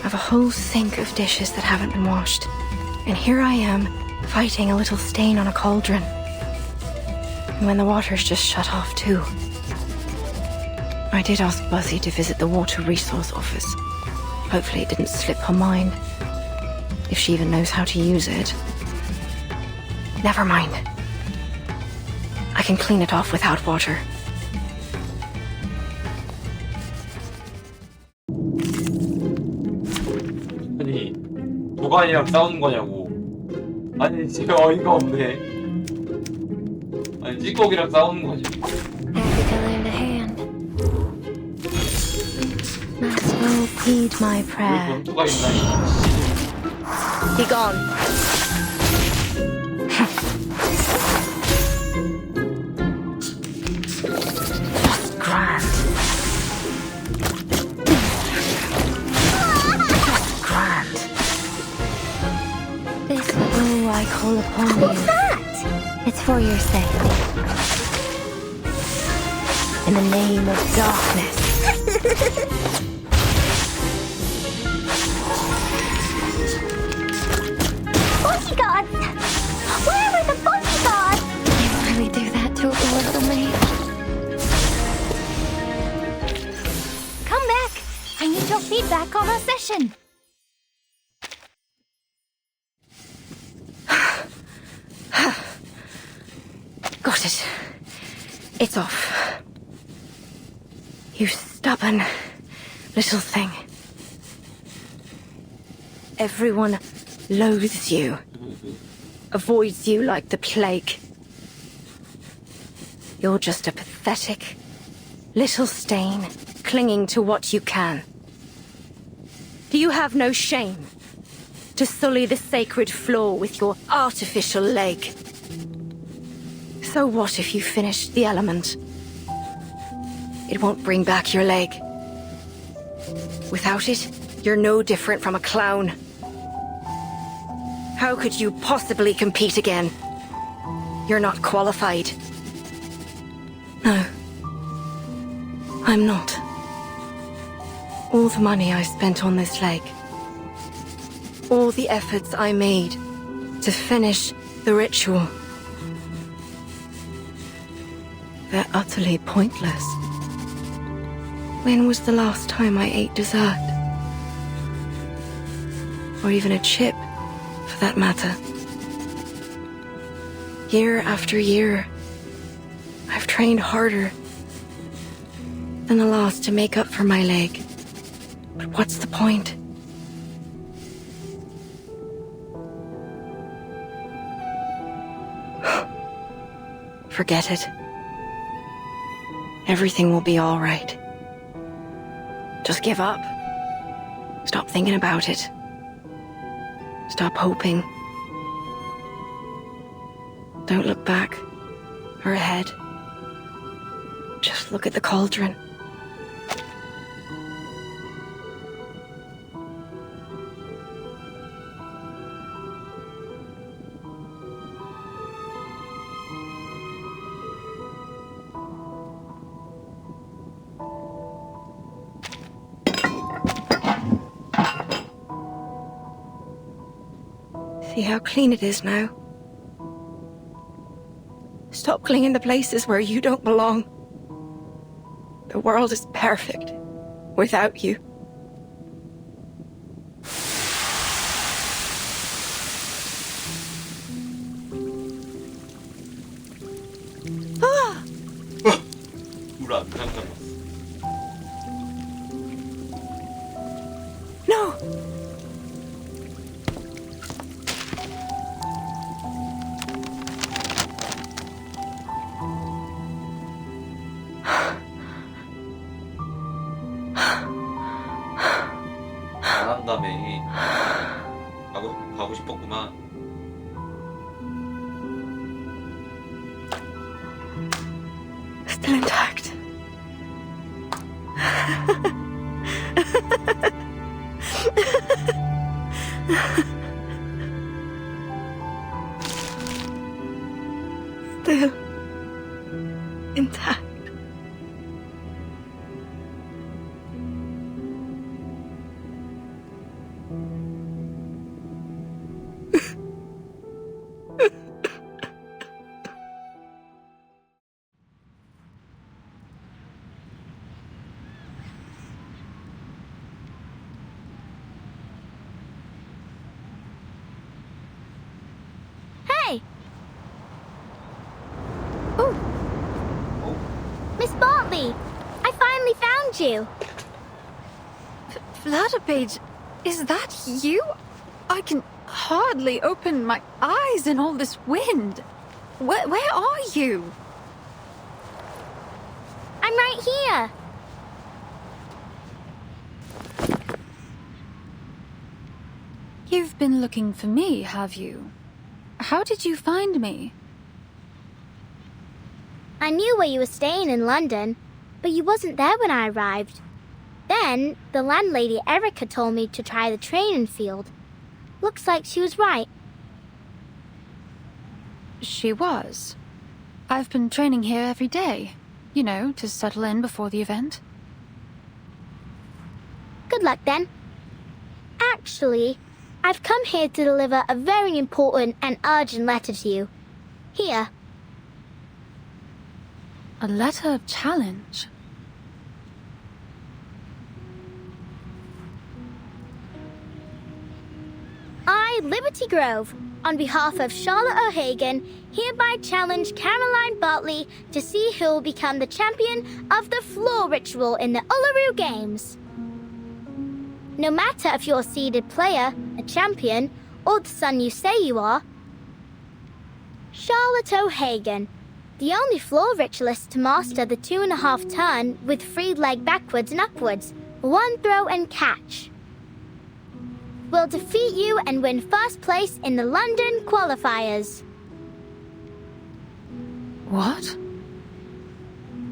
I've a whole sink of dishes that haven't been washed. And here I am, fighting a little stain on a cauldron. And when the water's just shut off too. I did ask Buzzy to visit the Water Resource Office. Hopefully it didn't slip her mind. If she even knows how to use it. Never mind. I can clean it off without water. 아니 도관이랑 싸우는 거냐고. 아니 진짜 어이가 없네. 아니 찌꺼기랑 싸우는 거지. Maxwell, heed my prayer. 변두가 있나? Be gone. Just grand. Only What's that? it's for your sake. In the name of darkness. Bodyguards! Where are the bodyguards? You really do that to a little maid? Come back. I need your feedback on our session. Got it. It's off. You stubborn little thing. Everyone loathes you. Avoids you like the plague. You're just a pathetic little stain clinging to what you can. Do you have no shame to sully the sacred floor with your artificial leg? So what if you finish the element? It won't bring back your leg. Without it, you're no different from a clown. How could you possibly compete again? You're not qualified. No. I'm not. All the money I spent on this leg, all the efforts I made to finish the ritual, they're utterly pointless. When was the last time I ate dessert? Or even a chip, for that matter. Year after year, I've trained harder than the last to make up for my leg. But what's the point? Forget it. Everything will be all right. Just give up. Stop thinking about it. Stop hoping. Don't look back or ahead. Just look at the cauldron. See how clean it is now? Stop clinging to places where you don't belong. The world is perfect without you. Ah! 물안 잠깐. No! 안 한다며. 가고 싶었구만. Still intact. Still intact. Hey! Oh! Miss Bartley! I finally found you! Vladimir, is that you? I can hardly open my eyes in all this wind. Where are you? I'm right here! You've been looking for me, have you? How did you find me? I knew where you were staying in London, but you wasn't there when I arrived. Then, the landlady Erica told me to try the training field. Looks like she was right. She was. I've been training here every day. You know, to settle in before the event. Good luck then. Actually, I've come here to deliver a very important and urgent letter to you. Here. A letter of challenge. I, Liberty Grove, on behalf of Charlotte O'Hagan, hereby challenge Caroline Bartley to see who will become the champion of the floor ritual in the Uluru Games. No matter if you're a seeded player, a champion, or the son you say you are, Charlotte O'Hagan, the only floor ritualist to master the 2.5 turn with free leg backwards and upwards, 1 throw and catch, will defeat you and win first place in the London qualifiers. What?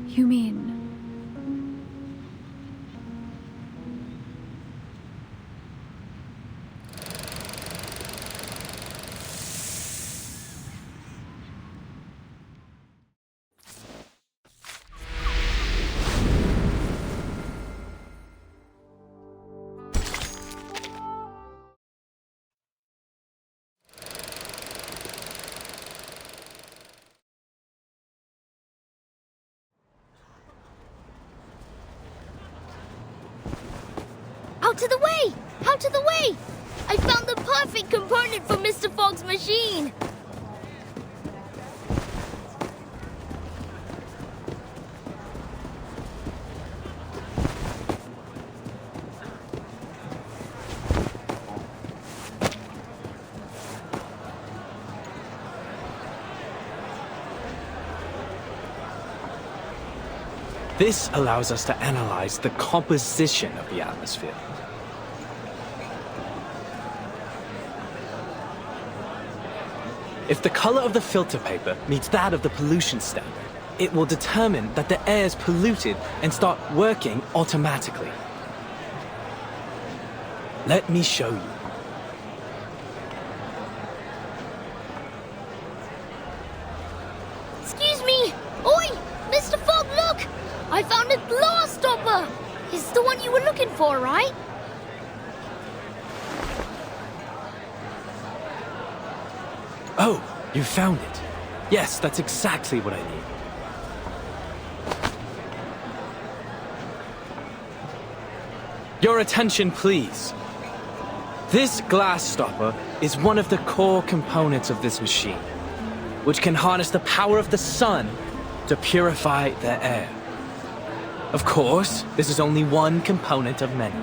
You mean... Out of the way! Out of the way! I found the perfect component for Mr. Fogg's machine! This allows us to analyze the composition of the atmosphere. If the color of the filter paper meets that of the pollution standard, it will determine that the air is polluted and start working automatically. Let me show you. Excuse me! Oi! Mr. Fogg, look! I found a glass stopper! It's the one you were looking for, right? Oh, you found it. Yes, that's exactly what I need. Your attention, please. This glass stopper is one of the core components of this machine, which can harness the power of the sun to purify the air. Of course, this is only one component of many.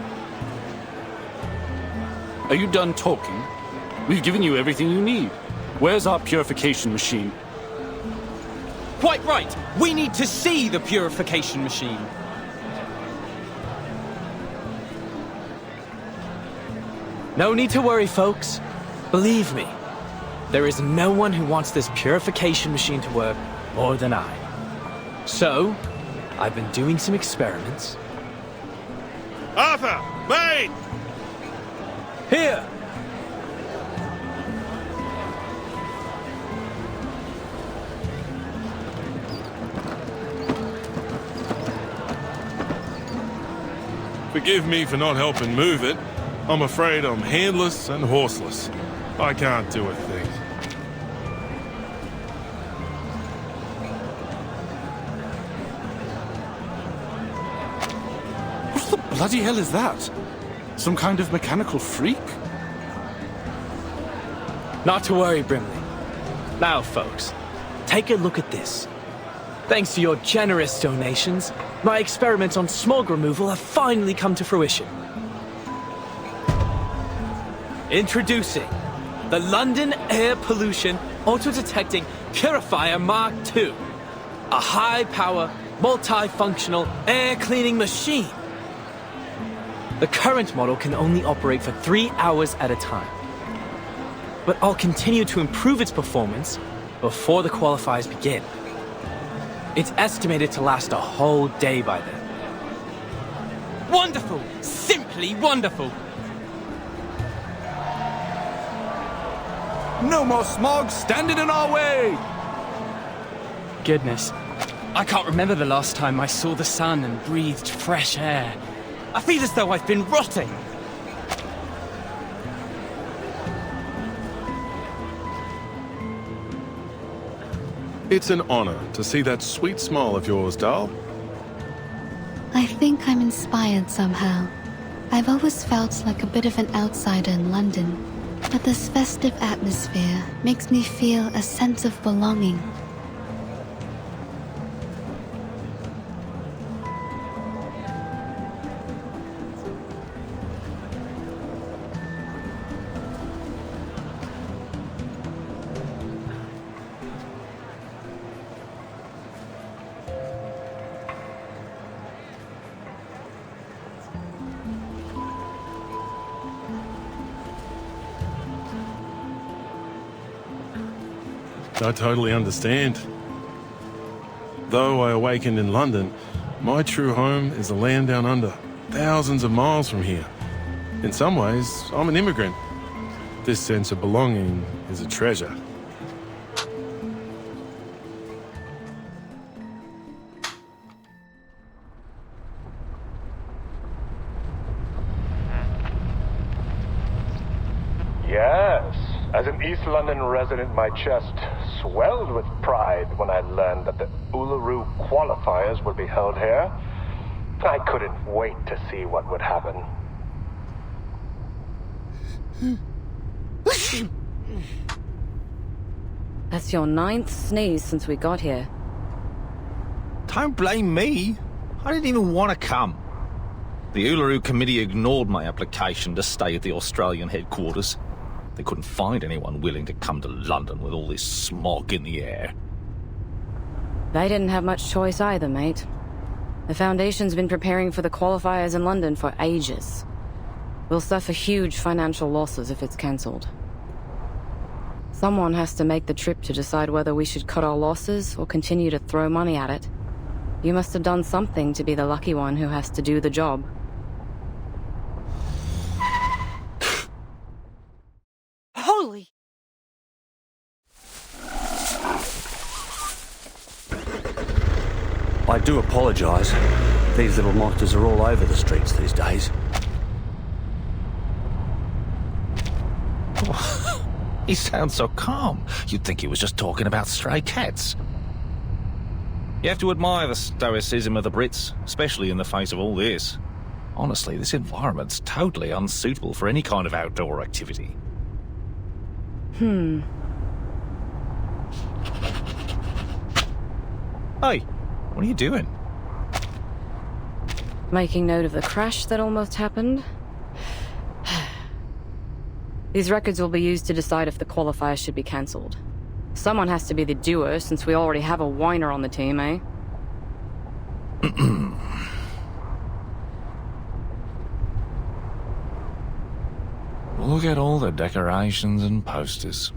Are you done talking? We've given you everything you need. Where's our purification machine? Quite right! We need to see the purification machine. No need to worry, folks. Believe me, there is no one who wants this purification machine to work more than I. So, I've been doing some experiments. Arthur! Mate! Here! Forgive me for not helping move it. I'm afraid I'm handless and horseless. I can't do a thing. What the bloody hell is that? Some kind of mechanical freak? Not to worry, Brimley. Now, folks, take a look at this. Thanks to your generous donations, my experiments on smog removal have finally come to fruition. Introducing the London Air Pollution Auto-Detecting Purifier Mark II, a high-power, multifunctional air cleaning machine. The current model can only operate for 3 hours at a time, but I'll continue to improve its performance before the qualifiers begin. It's estimated to last a whole day by then. Wonderful! Simply wonderful! No more smog standing in our way! Goodness. I can't remember the last time I saw the sun and breathed fresh air. I feel as though I've been rotting. It's an honor to see that sweet smile of yours, Dal. I think I'm inspired somehow. I've always felt like a bit of an outsider in London, but this festive atmosphere makes me feel a sense of belonging. I totally understand. Though I awakened in London, my true home is the land down under, thousands of miles from here. In some ways, I'm an immigrant. This sense of belonging is a treasure. Yes, as an East London resident, my chest swelled with pride when I learned that the Uluru qualifiers would be held here. I couldn't wait to see what would happen. That's your 9th sneeze since we got here. Don't blame me. I didn't even want to come. The Uluru Committee ignored my application to stay at the Australian headquarters. They couldn't find anyone willing to come to London with all this smog in the air. They didn't have much choice either, mate. The Foundation's been preparing for the qualifiers in London for ages. We'll suffer huge financial losses if it's cancelled. Someone has to make the trip to decide whether we should cut our losses or continue to throw money at it. You must have done something to be the lucky one who has to do the job. Holy! I do apologise. These little monsters are all over the streets these days. He sounds so calm. You'd think he was just talking about stray cats. You have to admire the stoicism of the Brits, especially in the face of all this. Honestly, this environment's totally unsuitable for any kind of outdoor activity. Hmm. Hey, what are you doing? Making note of the crash that almost happened. These records will be used to decide if the qualifiers should be cancelled. Someone has to be the doer, since we already have a whiner on the team, eh? Look at all the decorations and posters.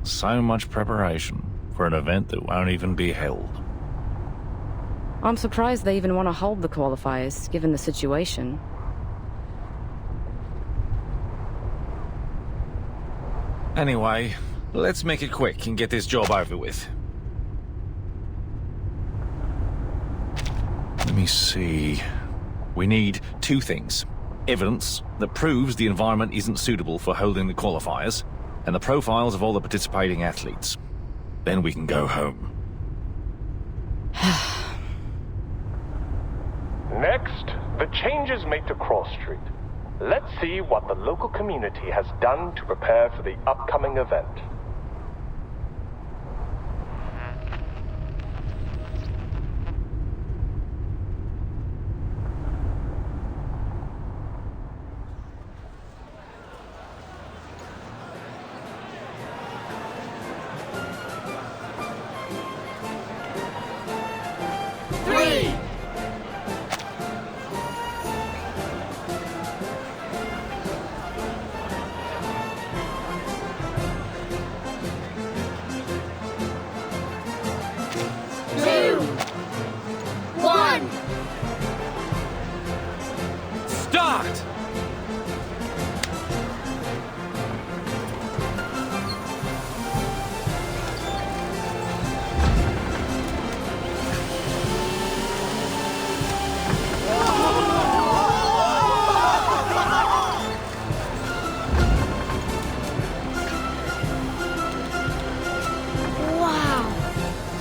So much preparation for an event that won't even be held. I'm surprised they even want to hold the qualifiers, given the situation. Anyway, let's make it quick and get this job over with. Let me see. We need 2 things. Evidence that proves the environment isn't suitable for holding the qualifiers, and the profiles of all the participating athletes. Then we can go home. Next, the changes made to Cross Street. Let's see what the local community has done to prepare for the upcoming event.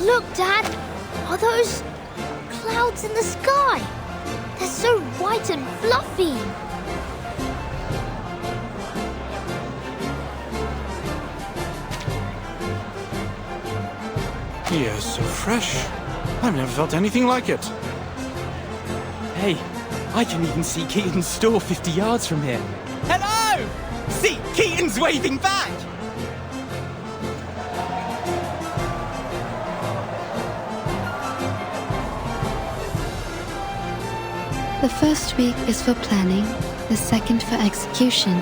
Look, Dad! Are those clouds in the sky? They're so white and fluffy! The air's so fresh. I've never felt anything like it. Hey, I can even see Keaton's store 50 yards from here. Hello! See, Keaton's waving back! The first week is for planning, the second for execution,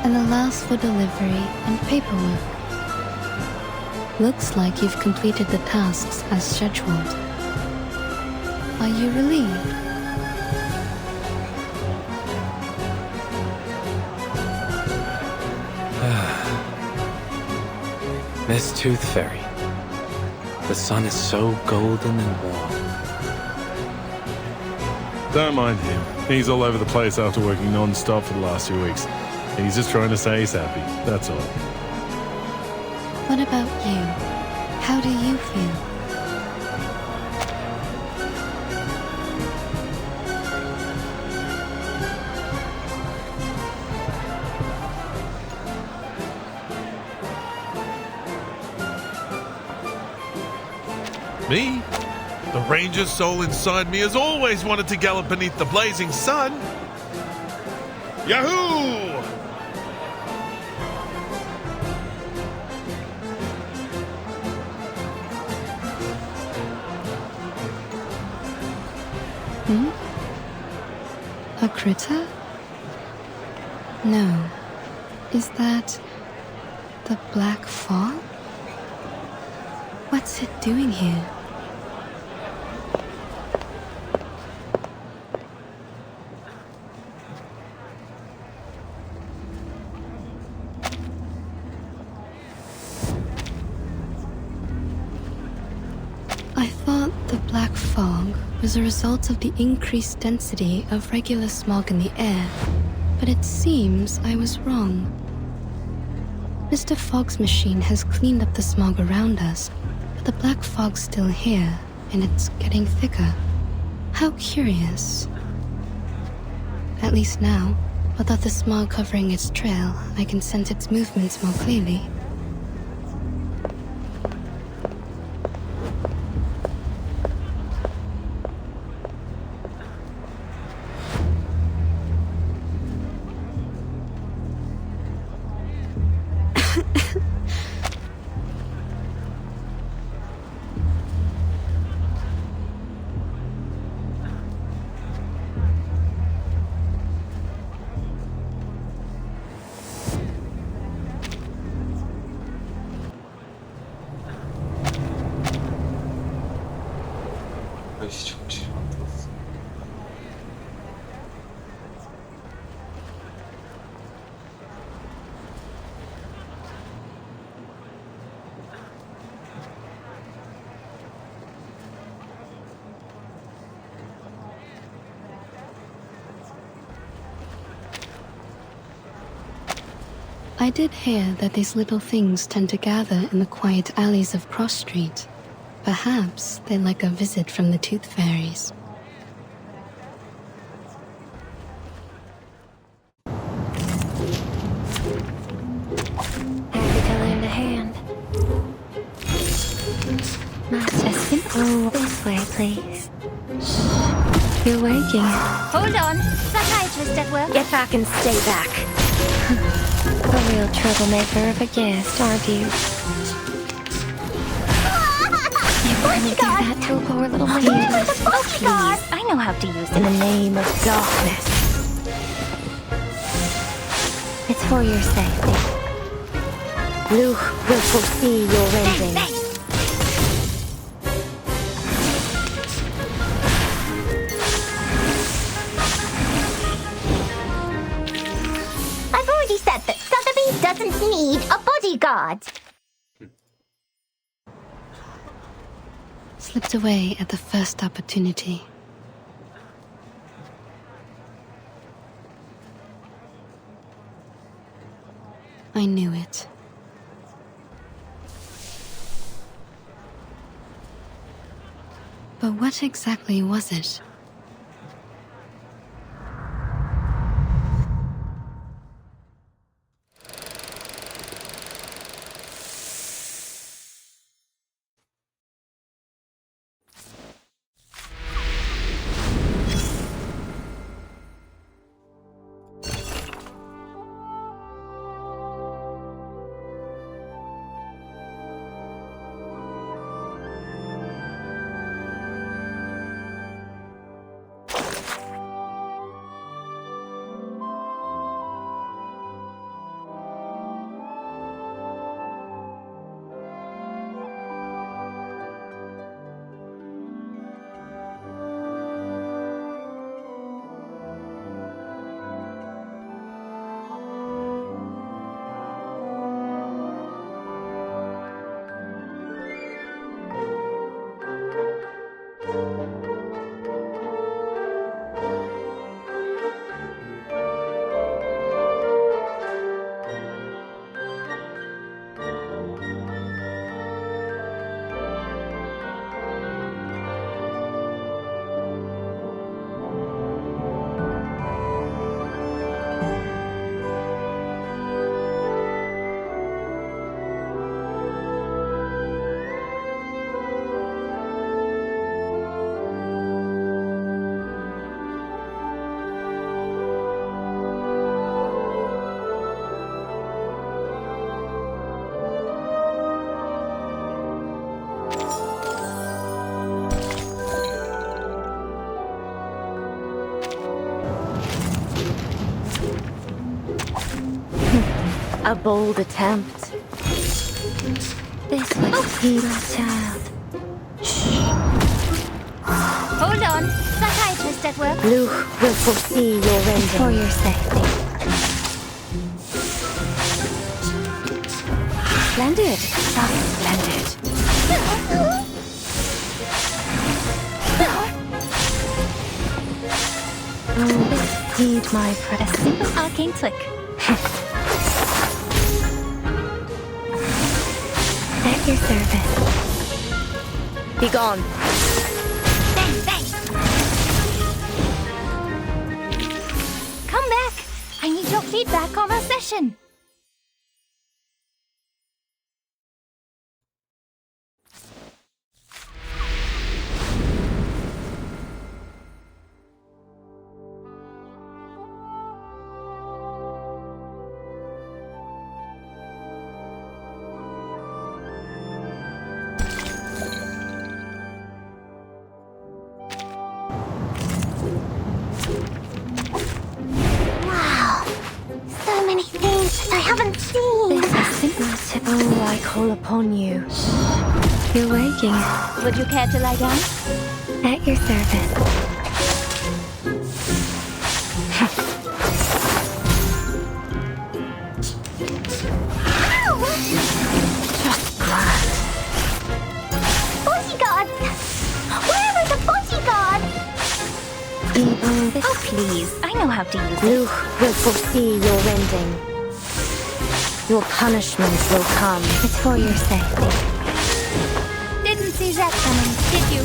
and the last for delivery and paperwork. Looks like you've completed the tasks as scheduled. Are you relieved? Miss Tooth Fairy. The sun is so golden and warm. Don't mind him. He's all over the place after working non-stop for the last 2 weeks. He's just trying to say he's happy, that's all. What about you? How do you feel? Me? The ranger soul inside me has always wanted to gallop beneath the blazing sun. Yahoo! A critter? No. Is that the black fog? What's it doing here? I thought the black fog was a result of the increased density of regular smog in the air, but it seems I was wrong. Mr. Fogg's machine has cleaned up the smog around us, but the black fog's still here, and it's getting thicker. How curious. At least now, without the smog covering its trail, I can sense its movements more clearly. 아이씨 정신이 안 들었어. I did hear that these little things tend to gather in the quiet alleys of Cross Street. Perhaps they like a visit from the Tooth Fairies. Happy to lend a hand. Master Simple, this way, please. Shh, you're waking. Hold on. Psychiatrist at work. Get back and stay back. A real troublemaker of a guest, aren't you? You really do that to a poor little lady. Please, I know how to use it. In the name of darkness. It's for your safety. Luke will foresee your ending. I've already said that Sotheby doesn't need a bodyguard. Slipped away at the first opportunity. I knew it. But what exactly was it? A bold attempt. This was Peter's child. Hold on. Psychiatrist at work. Luke will foresee your rending. For your safety. Splendid. Just splendid. Oh, heed my prayer. A simple arcane trick. At your service. Be gone. Bang, bang. Come back. I need your feedback on our session. Oh, I call upon you. You're waking. Would you care to lie down? At your service. Just glad. Bodyguard! Where are the bodyguards? Oh, please. I know how to use it. Luke will foresee your rending. Your punishment will come. It's for your safety. Didn't see that coming, did you?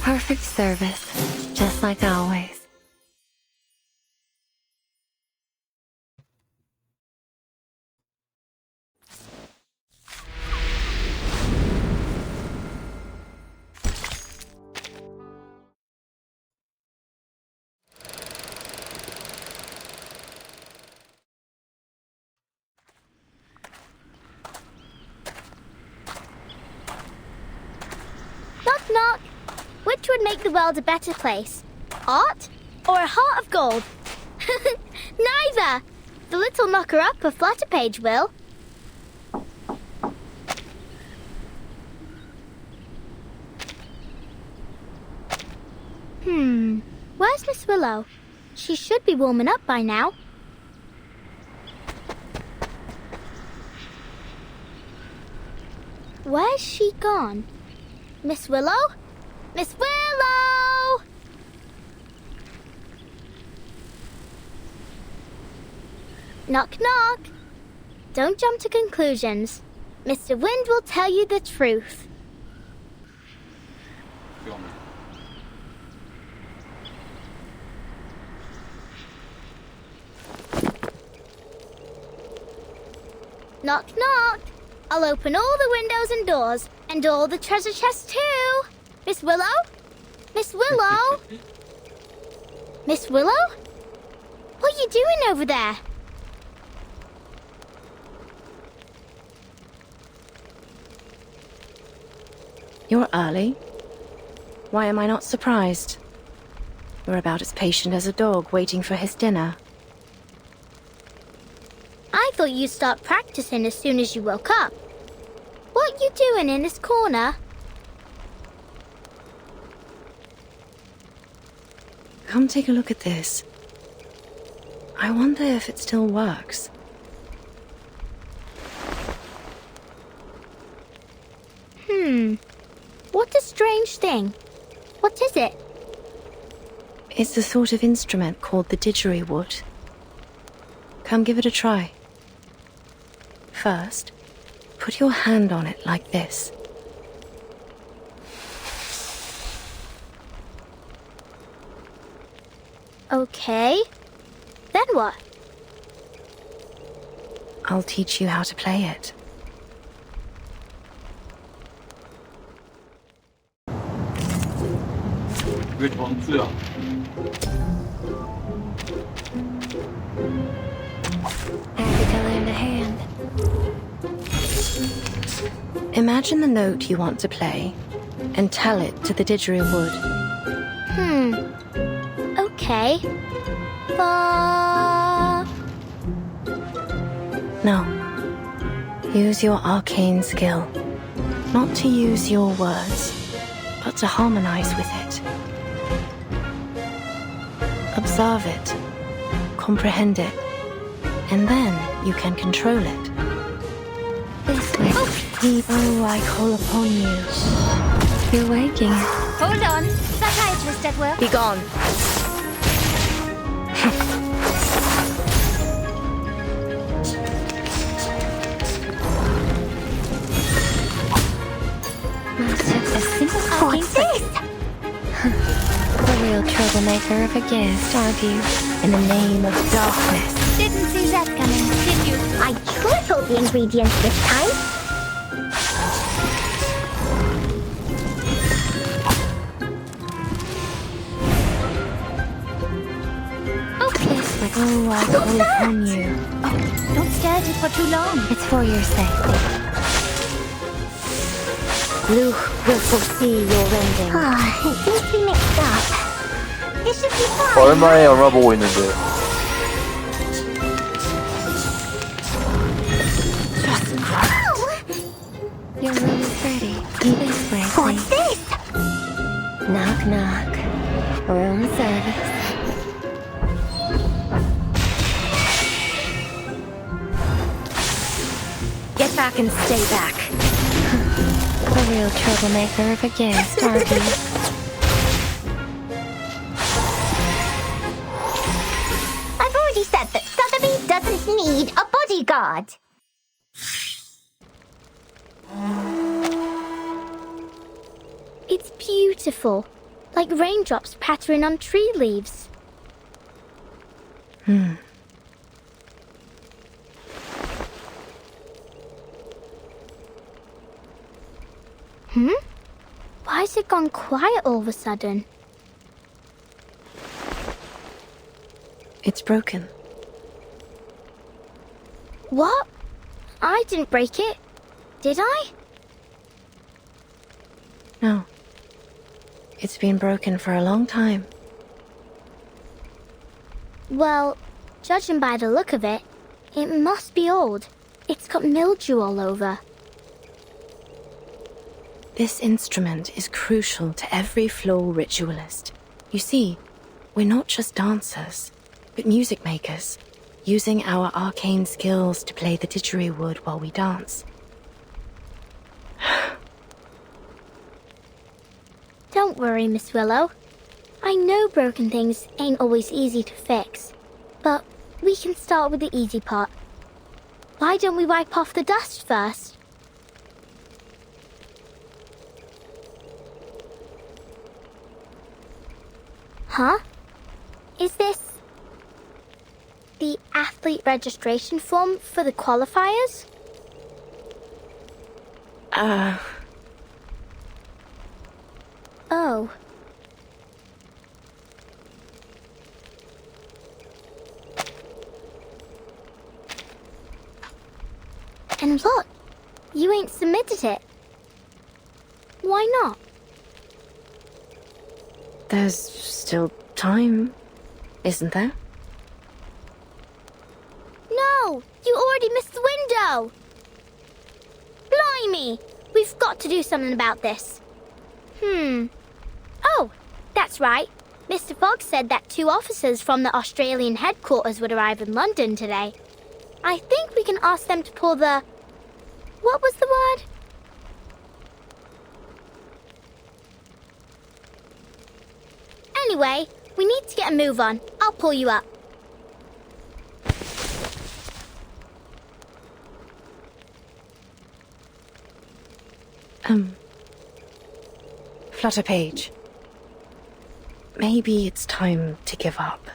Perfect service, just like always. Knock, knock. Which would make the world a better place? Art or a heart of gold? Neither. The little knocker-upper Flutterpage will. Where's Miss Willow? She should be warming up by now. Where's she gone? Miss Willow? Miss Willow! Knock, knock. Don't jump to conclusions. Mr. Wind will tell you the truth. Knock, knock. I'll open all the windows and doors, and all the treasure chests too. Miss Willow? Miss Willow? Miss Willow? What are you doing over there? You're early. Why am I not surprised? You're about as patient as a dog waiting for his dinner. I thought you'd start practicing as soon as you woke up. What you doing in this corner? Come take a look at this. I wonder if it still works. What a strange thing. What is it? It's a sort of instrument called the didgeridoo. Come give it a try. First, put your hand on it like this. Okay. Then what? I'll teach you how to play it. 왜 전투야? Happy to lend a hand. Imagine the note you want to play and tell it to the didgeridoo. Okay. Fa. Now, use your arcane skill. Not to use your words, but to harmonize with it. Observe it, comprehend it, and then you can control it. This way. Oh, I call upon you. You're waking. Hold on. Psychiatrist at work. Be gone. What's this? The real troublemaker of a guest, aren't you? In the name of darkness. Didn't see that coming, did you? I tripled the ingredients this time. This way. Oh, I call upon you. Oh, don't stare at it for too long. It's for your safety. Luke will foresee your ending. It seems to be mixed up. This should be fine. 얼마에 얼마 보고 있는데. Your room is ready. This way, What's please. this? Knock, knock. Room service. Get back and stay back. The real troublemaker of a guest, aren't you? I've already said that Sotheby doesn't need a bodyguard. It's beautiful. Like raindrops pattering on tree leaves. Why has it gone quiet all of a sudden? It's broken. What? I didn't break it. Did I? No. It's been broken for a long time. Well, judging by the look of it, it must be old. It's got mildew all over. This instrument is crucial to every floor ritualist. You see, we're not just dancers, but music makers, using our arcane skills to play the didgeridoo while we dance. Don't worry, Miss Willow. I know broken things ain't always easy to fix, but we can start with the easy part. Why don't we wipe off the dust first? Huh? Is this the athlete registration form for the qualifiers? Oh. And look, you ain't submitted it. Why not? There's still time, isn't there? No! You already missed the window! Blimey! We've got to do something about this. Oh, that's right. Mr. Fogg said that 2 officers from the Australian headquarters would arrive in London today. I think we can ask them to pull the... What was the word? Anyway, we need to get a move on. I'll pull you up. Flutterpage. Maybe it's time to give up.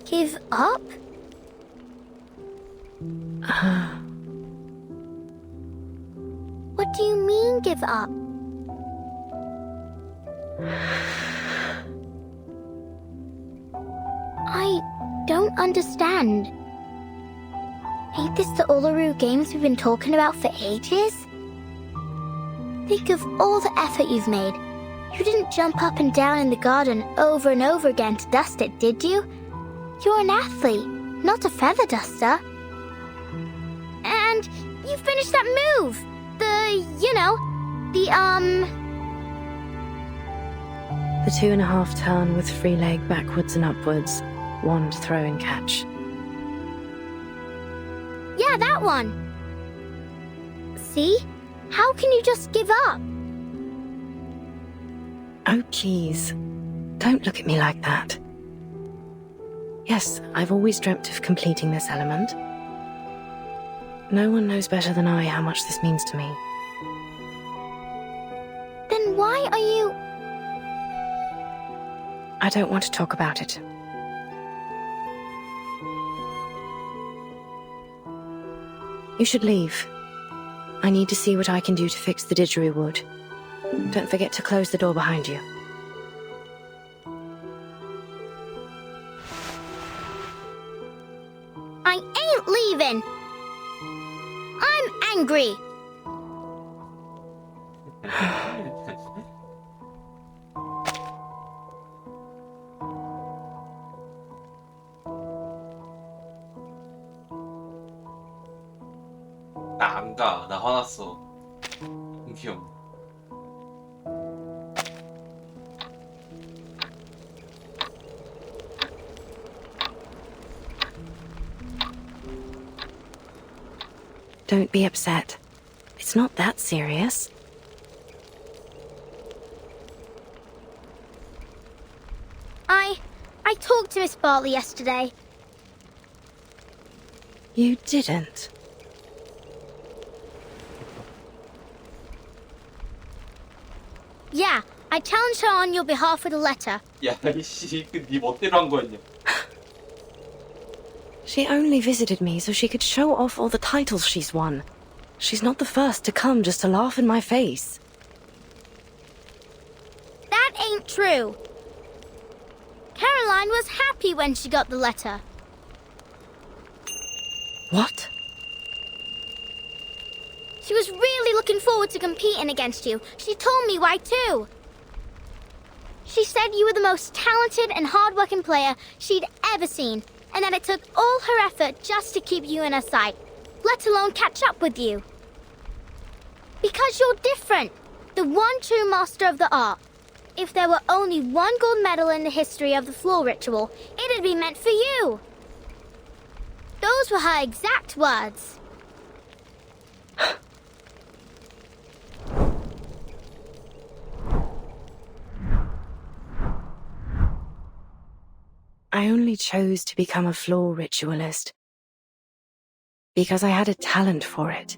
Give up? What do you mean, give up? I don't understand. Ain't this the Uluru Games we've been talking about for ages? Think of all the effort you've made. You didn't jump up and down in the garden over and over again to dust it, did you? You're an athlete, not a feather duster. And you finished that move. The 2.5 turn with free leg backwards and upwards, wand throw and catch. Yeah, that one. See? How can you just give up? Oh, please. Don't look at me like that. Yes, I've always dreamt of completing this element. No one knows better than I how much this means to me. Then why are you... I don't want to talk about it. You should leave. I need to see what I can do to fix the didgeridoo. Don't forget to close the door behind you. I ain't leaving. I'm angry. 나 안 가. 나 화났어. 귀여워. Don't be upset. It's not that serious. I talked to Miss Bartley yesterday. You didn't. Yeah, I challenged her on your behalf with a letter. 야, 이씨, 네 멋대로 한 거였냐? She only visited me so she could show off all the titles she's won. She's not the first to come just to laugh in my face. That ain't true. Caroline was happy when she got the letter. What? She was really looking forward to competing against you. She told me why too. She said you were the most talented and hard-working player she'd ever seen, and that it took all her effort just to keep you in her sight, let alone catch up with you. Because you're different, the one true master of the art. If there were only one gold medal in the history of the floor ritual, it'd be meant for you. Those were her exact words. I only chose to become a floor ritualist because I had a talent for it.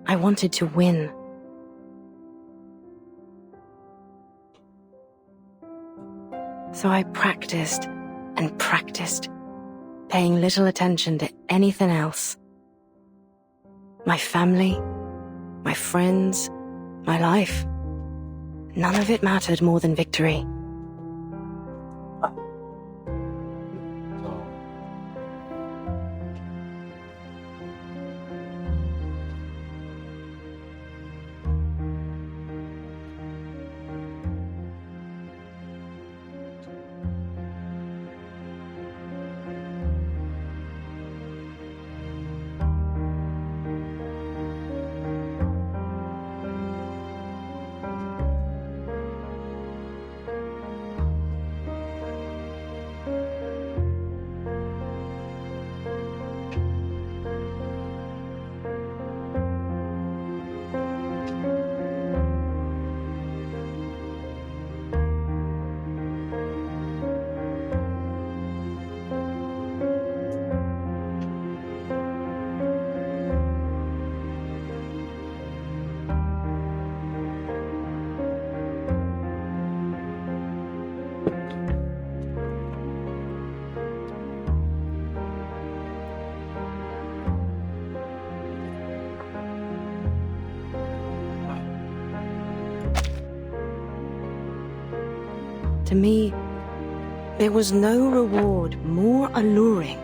I wanted to win. So I practiced and practiced paying little attention to anything else. My family, my friends, my life. None of it mattered more than victory. To me, there was no reward more alluring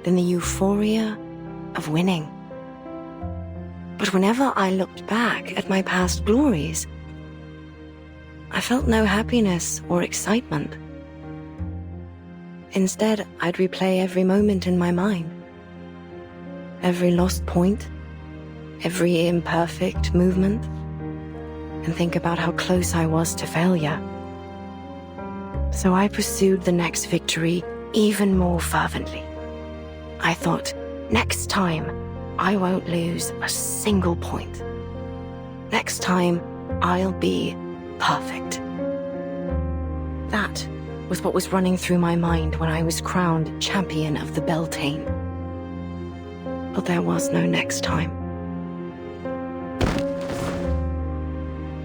than the euphoria of winning. But whenever I looked back at my past glories, I felt no happiness or excitement. Instead, I'd replay every moment in my mind. Every lost point, every imperfect movement, and think about how close I was to failure. So I pursued the next victory even more fervently. I thought, next time, I won't lose a single point. Next time, I'll be perfect. That was what was running through my mind when I was crowned champion of the Beltane. But there was no next time.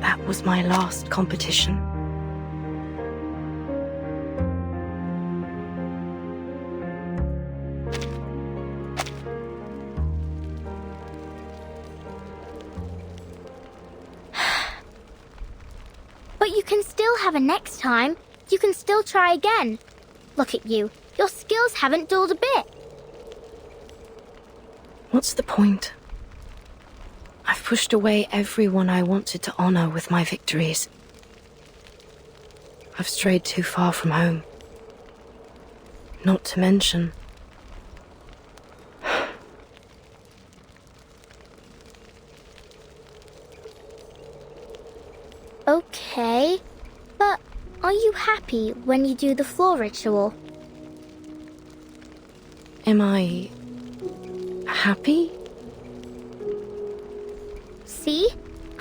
That was my last competition. But you can still have a next time. You can still try again. Look at you. Your skills haven't dulled a bit. What's the point? I've pushed away everyone I wanted to honor with my victories. I've strayed too far from home. Not to mention... Okay, but are you happy when you do the floor ritual? Am I... happy? See?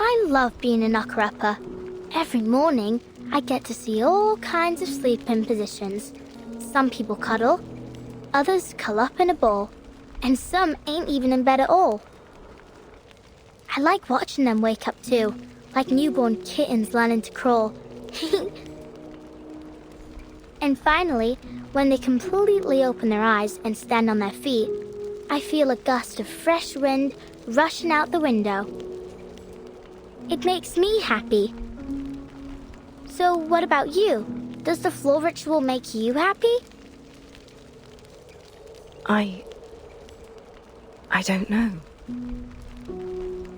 I love being a knocker-upper. Every morning, I get to see all kinds of sleeping positions. Some people cuddle, others curl up in a ball, and some ain't even in bed at all. I like watching them wake up too, like newborn kittens learning to crawl. And finally, when they completely open their eyes and stand on their feet, I feel a gust of fresh wind rushing out the window. It makes me happy. So what about you? Does the floor ritual make you happy? I don't know.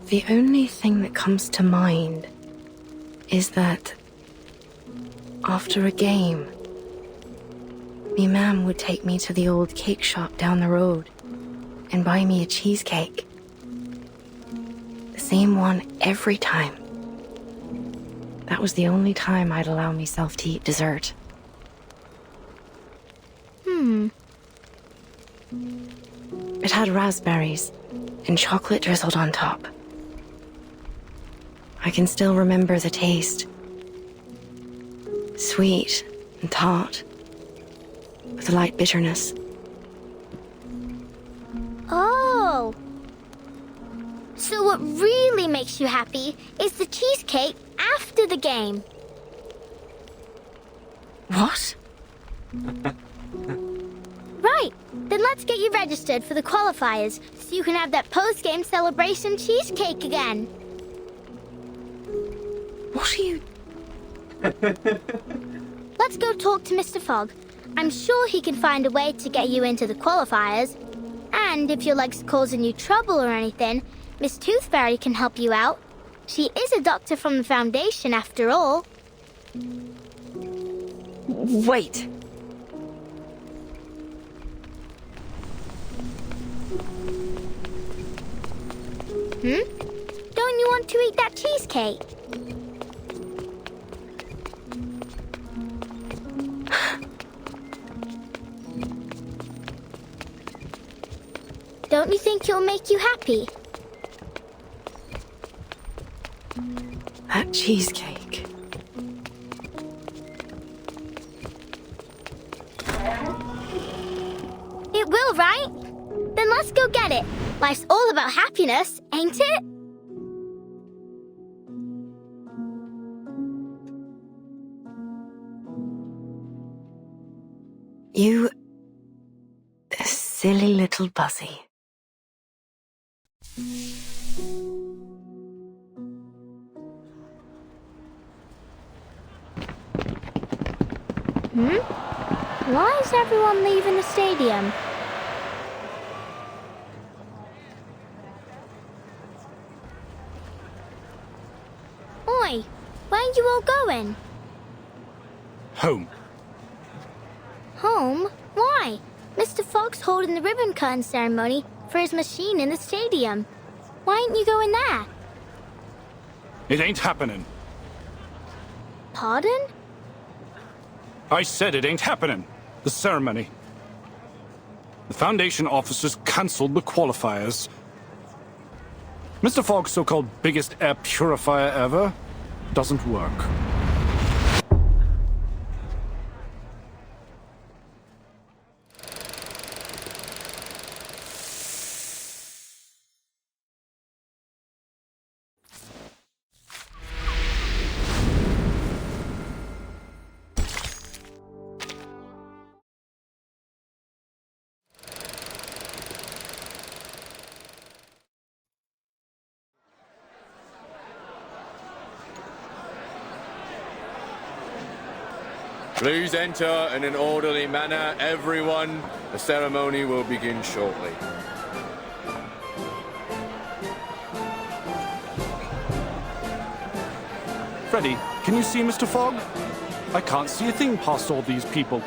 The only thing that comes to mind is that after a game, me mam would take me to the old cake shop down the road and buy me a cheesecake. The same one every time. That was the only time I'd allow myself to eat dessert. It had raspberries and chocolate drizzled on top. I can still remember the taste. Sweet and tart, with a light bitterness. Oh! So what really makes you happy is the cheesecake after the game. What? Right. Then let's get you registered for the qualifiers so you can have that post-game celebration cheesecake again. What are you... Let's go talk to Mr. Fogg. I'm sure he can find a way to get you into the qualifiers. And if your leg's causing you trouble or anything, Miss Tooth Fairy can help you out. She is a doctor from the Foundation, after all. Wait. Don't you want to eat that cheesecake? Don't you think it'll make you happy? That cheesecake. It will, right? Then let's go get it. Life's all about happiness, ain't it? You... silly little Buzzy. Why is everyone leaving the stadium? Oi, where are you all going? Home. Home? Why? Mr. Fogg's holding the ribbon cutting ceremony for his machine in the stadium. Why ain't you going there? It ain't happening. Pardon? I said it ain't happening. The ceremony. The Foundation officers cancelled the qualifiers. Mr. Fogg's so-called biggest air purifier ever doesn't work. Please enter in an orderly manner, everyone. The ceremony will begin shortly. Freddy, can you see Mr. Fogg? I can't see a thing past all these people.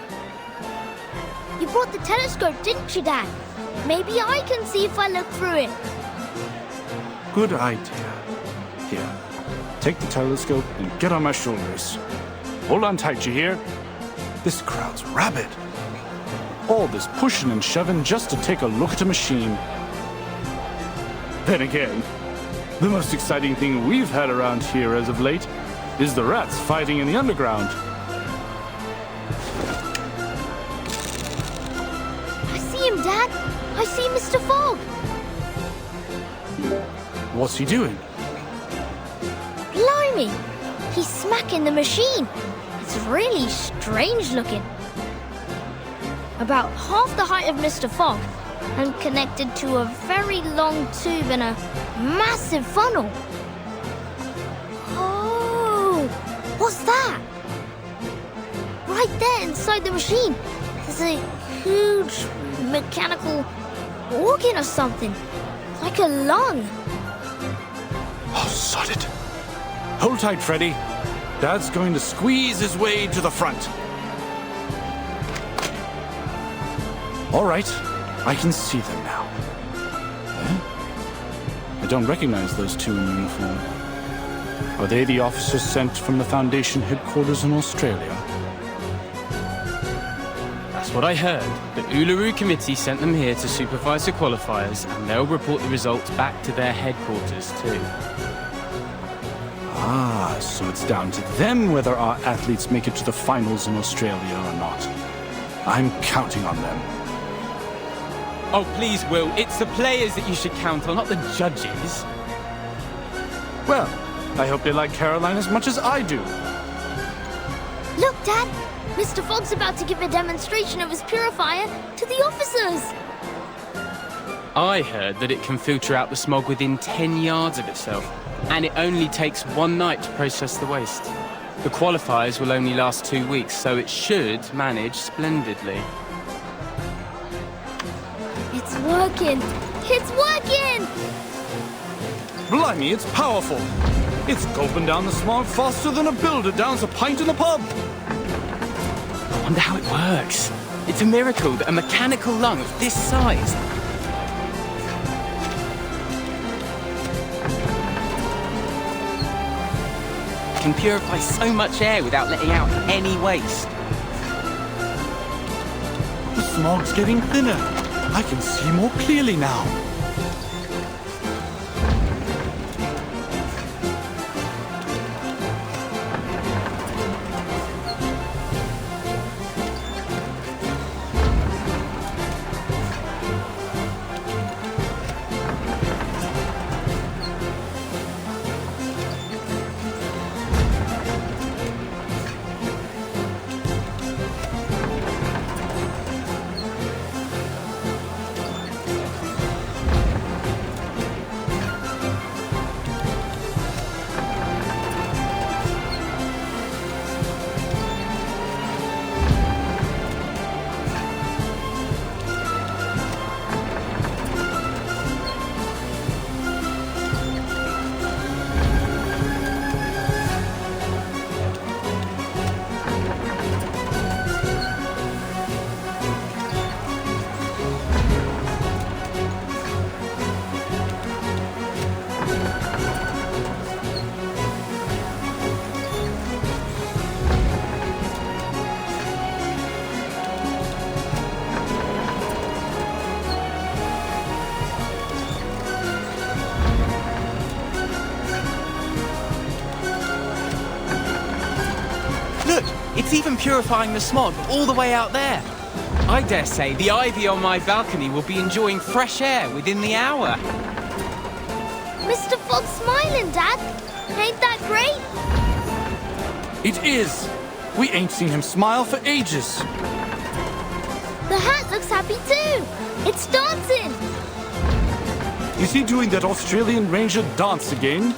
You brought the telescope, didn't you, Dad? Maybe I can see if I look through it. Good idea. Here, take the telescope and get on my shoulders. Hold on tight, you hear? This crowd's rabid. All this pushing and shoving just to take a look at a machine. Then again, the most exciting thing we've had around here as of late is the rats fighting in the underground. I see him, Dad. I see Mr. Fogg. What's he doing? Blimey! He's smacking the machine. It's really strange looking. About half the height of Mr. Fogg and connected to a very long tube in a massive funnel. Oh! What's that? Right there inside the machine, there's a huge mechanical organ or something. Like a lung. Oh, sod it. Hold tight, Freddy. Dad's going to squeeze his way to the front. All right, I can see them now. I don't recognize those two in uniform. Are they the officers sent from the Foundation headquarters in Australia? That's what I heard. The Uluru Committee sent them here to supervise the qualifiers, and they'll report the results back to their headquarters too. Ah, so it's down to them whether our athletes make it to the finals in Australia or not. I'm counting on them. Oh, please, Will. It's the players that you should count on, not the judges. Well, I hope they like Caroline as much as I do. Look, Dad. Mr. Fogg's about to give a demonstration of his purifier to the officers. I heard that it can filter out the smog within 10 yards of itself, and it only takes one night to process the waste. The qualifiers will only last 2 weeks, so it should manage splendidly. It's working! It's working! Blimey, it's powerful. It's gulping down the smog faster than a builder downs a pint in the pub. I wonder how it works. It's a miracle that a mechanical lung of this size can purify so much air without letting out any waste. The smog's getting thinner. I can see more clearly now. It's even purifying the smog all the way out there. I dare say the ivy on my balcony will be enjoying fresh air within the hour. Mr. Fogg's smiling, Dad. Ain't that great? It is. We ain't seen him smile for ages. The hat looks happy too. It's dancing. Is he doing that Australian Ranger dance again?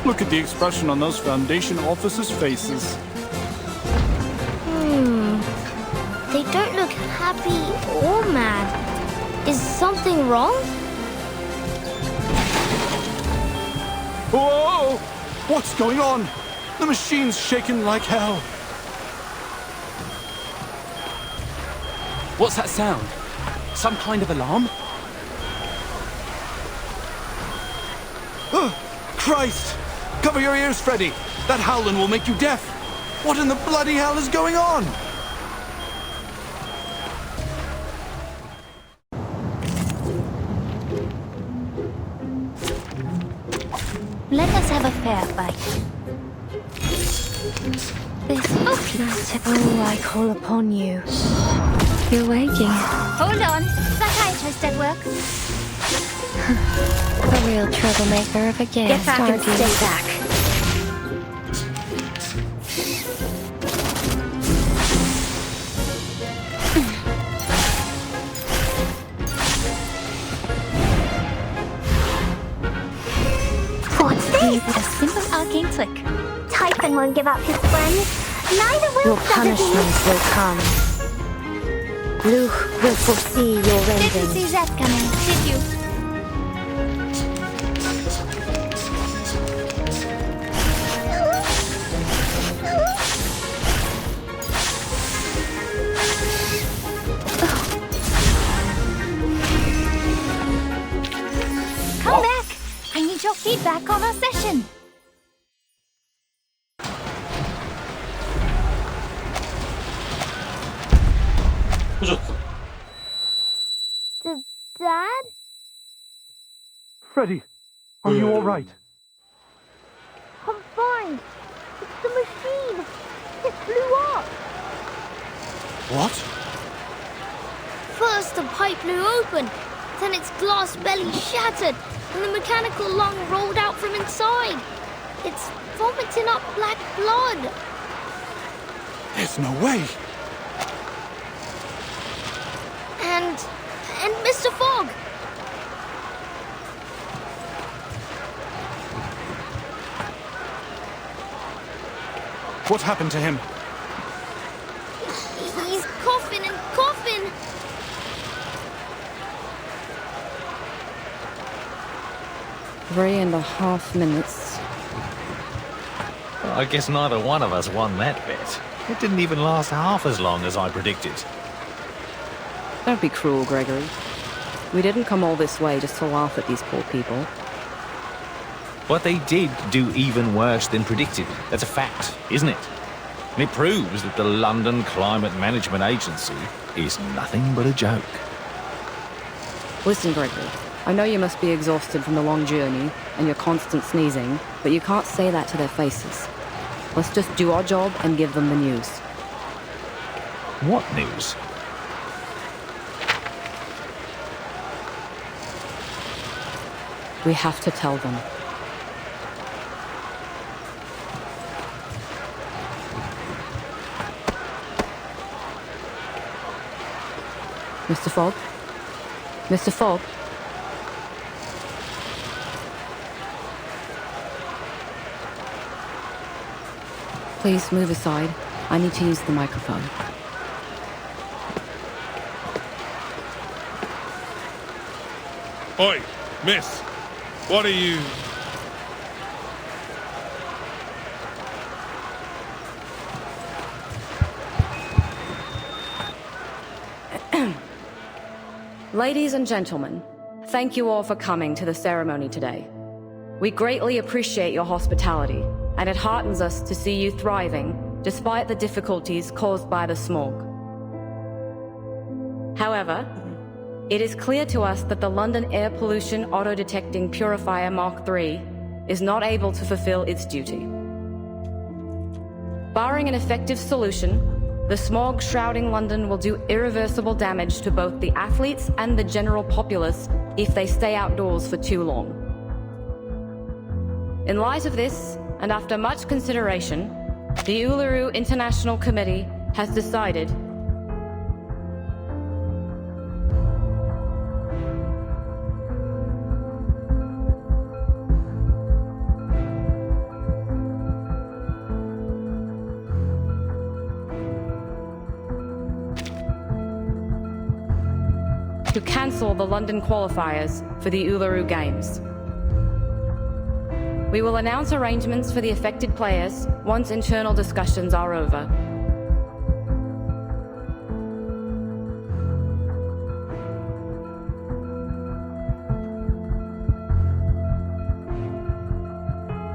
Look at the expression on those Foundation officers' faces. They don't look happy or mad. Is something wrong? Whoa! What's going on? The machine's shaking like hell. What's that sound? Some kind of alarm? Oh, Christ! Cover your ears, Freddy. That howling will make you deaf. What in the bloody hell is going on? Let us have a fair fight. Oh, I call upon you. You're waking. Hold on. Psychiatrist at work. A real troublemaker if again. Get back and stay back. What's this? A simple arcane trick. Typhon won't give up his friends. Neither will Your punishment will come. Luke will foresee your Didn't rending. see that coming, did you? Come back! I need your feedback on our session. Dad? Freddy, are you all right? I'm fine. It's the machine. It blew up. What? First, the pipe blew open. Then its glass belly shattered, and the mechanical lung rolled out from inside. It's vomiting up black blood. There's no way. And Mr. Fogg. What happened to him? He's coughing and coughing. 3.5 minutes. Well, I guess neither one of us won that bet. It didn't even last half as long as I predicted. Don't be cruel, Gregory. We didn't come all this way just to laugh at these poor people. But they did do even worse than predicted. That's a fact, isn't it? And it proves that the London Climate Management Agency is nothing but a joke. Listen, Gregory. I know you must be exhausted from the long journey and your constant sneezing, but you can't say that to their faces. Let's just do our job and give them the news. What news? We have to tell them. Mr. Fogg? Mr. Fogg? Please move aside. I need to use the microphone. Oi, miss. What are you... Ladies and gentlemen, thank you all for coming to the ceremony today. We greatly appreciate your hospitality, and it heartens us to see you thriving despite the difficulties caused by the smog. However, it is clear to us that the London Air Pollution Auto-Detecting Purifier Mark III is not able to fulfill its duty. Barring an effective solution, the smog shrouding London will do irreversible damage to both the athletes and the general populace if they stay outdoors for too long. In light of this, and after much consideration, the Uluru International Committee has decided to cancel the London qualifiers for the Uluru Games. We will announce arrangements for the affected players once internal discussions are over.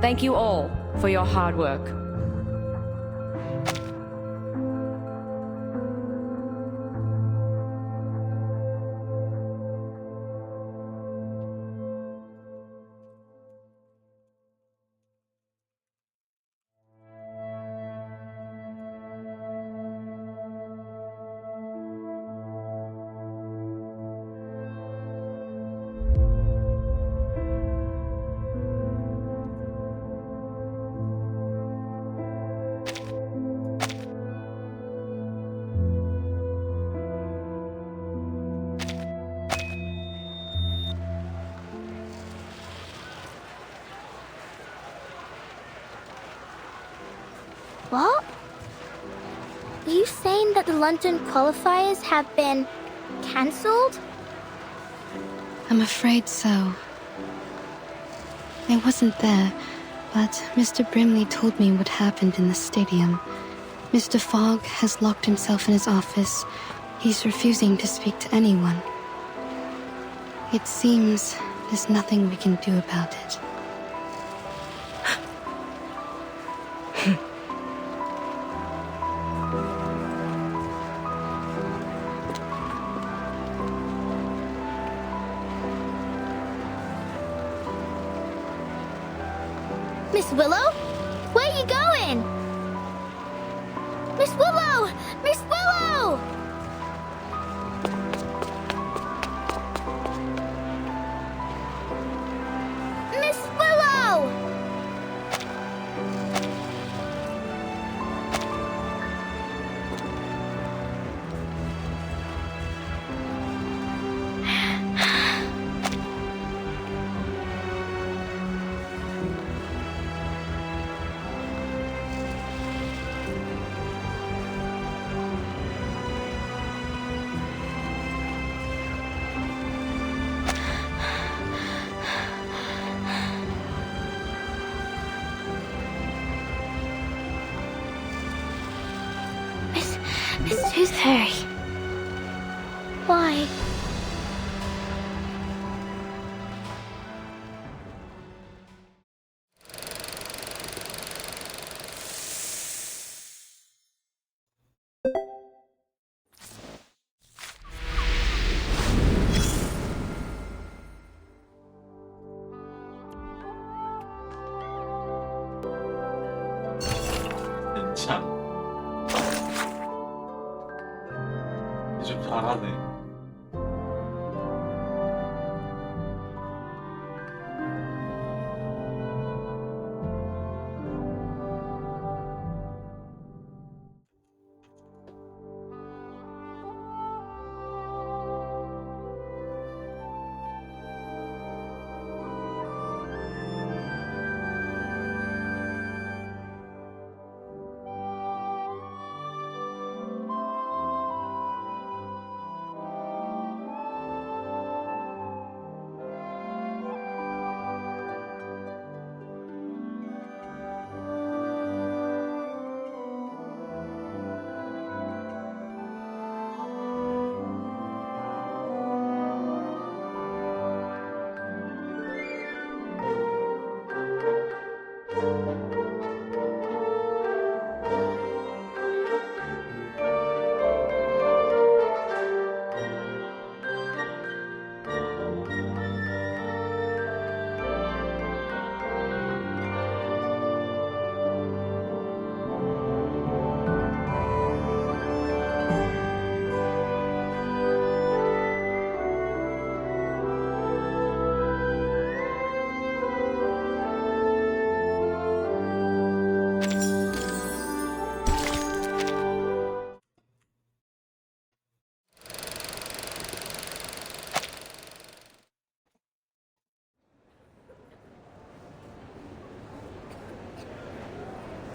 Thank you all for your hard work. What? Are you saying that the London qualifiers have been cancelled? I'm afraid so. I wasn't there, but Mr. Brimley told me what happened in the stadium. Mr. Fogg has locked himself in his office. He's refusing to speak to anyone. It seems there's nothing we can do about it. Miss Willow? Where are you going? Miss Willow! Miss Willow! Miss Willow! Miss Tooth Fairy. Why? 참. 좀 잘하네.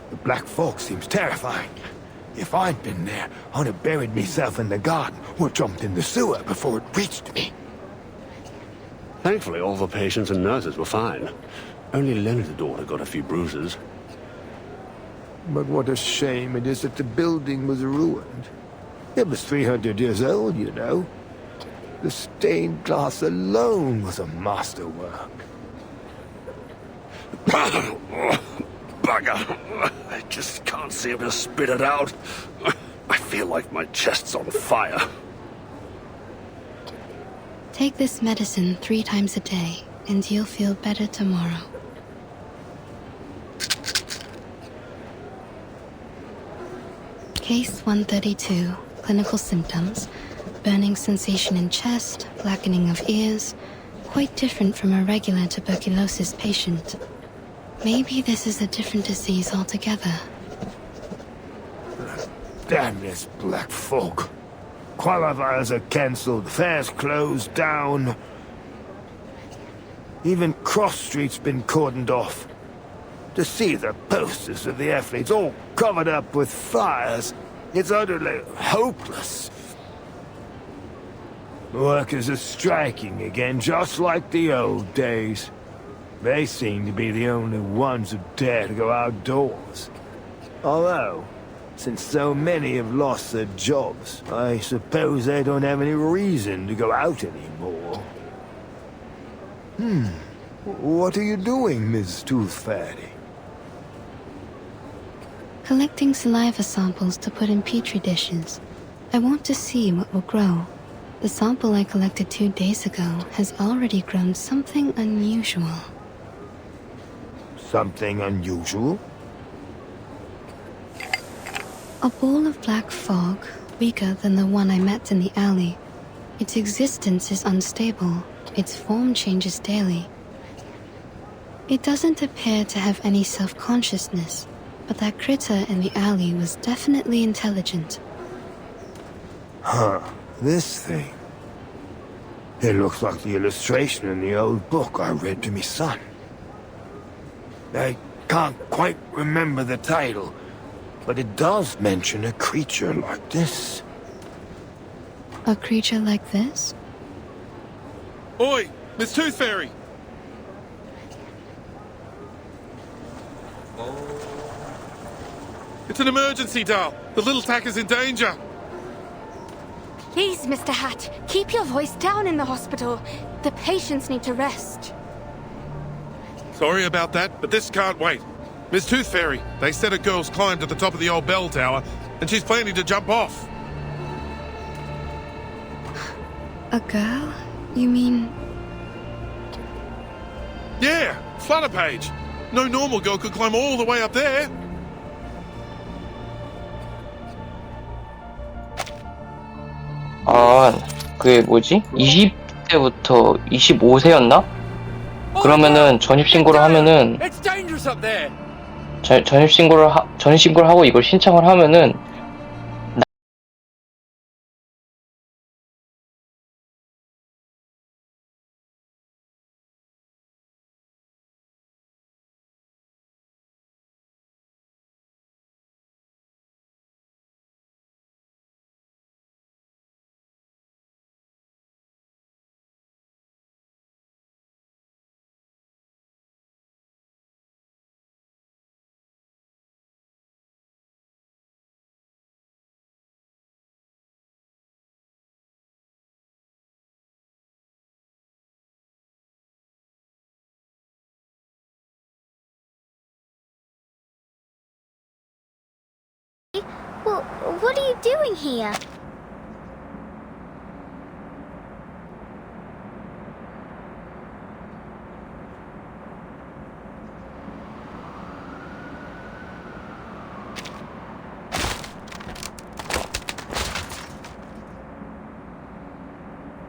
The Black Fork seems terrifying. If I'd been there, I'd have buried myself in the garden or jumped in the sewer before it reached me. Thankfully, all the patients and nurses were fine. Only Leonard's daughter got a few bruises. But what a shame it is that the building was ruined. It was 300 years old, you know. The stained glass alone was a masterwork. Bugger! I just can't seem to spit it out. I feel like my chest's on fire. Take this medicine 3 times a day, and you'll feel better tomorrow. Case 132. Clinical symptoms. Burning sensation in chest, blackening of ears. Quite different from a regular tuberculosis patient. Maybe this is a different disease altogether. Damn this Black Fork. Qualifiers are cancelled, fairs closed down. Even Cross Street's been cordoned off. To see the posters of the athletes all covered up with fires, it's utterly hopeless. Workers are striking again, just like the old days. They seem to be the only ones who dare to go outdoors. Although, since so many have lost their jobs, I suppose they don't have any reason to go out anymore. What are you doing, Ms. Tooth Fairy? Collecting saliva samples to put in petri dishes. I want to see what will grow. The sample I collected 2 days ago has already grown something unusual. Something unusual? A ball of black fog, weaker than the one I met in the alley. Its existence is unstable. Its form changes daily. It doesn't appear to have any self-consciousness, but that critter in the alley was definitely intelligent. Huh. This thing. It looks like the illustration in the old book I read to me son. I can't quite remember the title, but it does mention a creature like this. A creature like this? Oi, Miss Tooth Fairy! It's an emergency, Dal. The little tack is in danger. Please, Mr. Hat, keep your voice down in the hospital. The patients need to rest. Sorry about that, but this can't wait. Miss Tooth Fairy, they said a girl's climbed to the top of the old bell tower, and she's planning to jump off. A girl? You mean... Yeah, Flutterpage. No normal girl could climb all the way up there. 아, 그게 뭐지? 20대부터 25세였나? 그러면은 전입신고를 하면은 It's dangerous up there. 전입신고를 하고 이걸 신청을 하면은 Well, what are you doing here?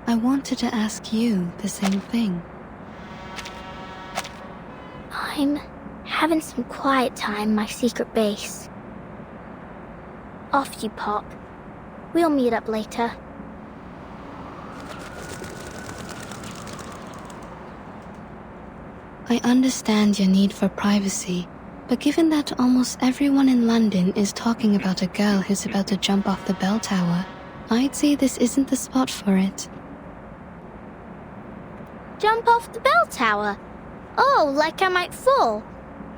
I wanted to ask you the same thing. I'm having some quiet time in my secret base. Off you pop. We'll meet up later. I understand your need for privacy, but given that almost everyone in London is talking about a girl who's about to jump off the bell tower, I'd say this isn't the spot for it. Jump off the bell tower? Oh, like I might fall?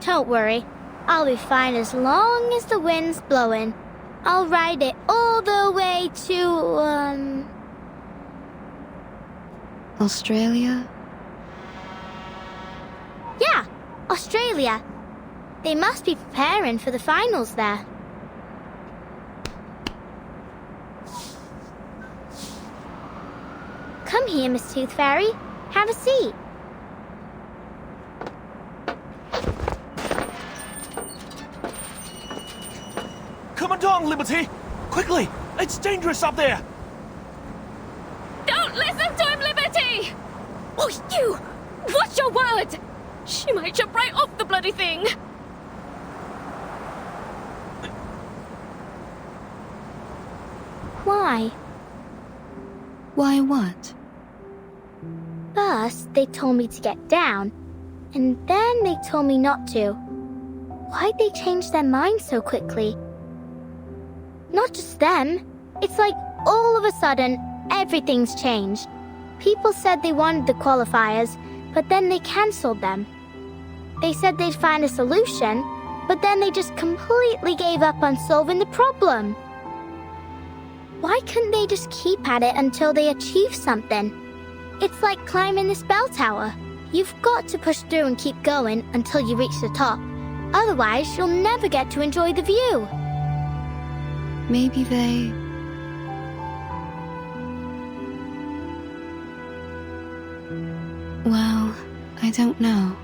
Don't worry. I'll be fine as long as the wind's blowing. I'll ride it all the way to, Australia? Yeah, Australia. They must be preparing for the finals there. Come here, Miss Tooth Fairy. Have a seat. Come along, Liberty! Quickly! It's dangerous up there! Don't listen to him, Liberty! Oh, you! Watch your word! She might jump right off the bloody thing! Why? Why what? First, they told me to get down, and then they told me not to. Why'd they change their minds so quickly? Not just them. It's like all of a sudden, everything's changed. People said they wanted the qualifiers, but then they cancelled them. They said they'd find a solution, but then they just completely gave up on solving the problem. Why couldn't they just keep at it until they achieve something? It's like climbing this bell tower. You've got to push through and keep going until you reach the top. Otherwise, you'll never get to enjoy the view. Maybe they... Well, I don't know.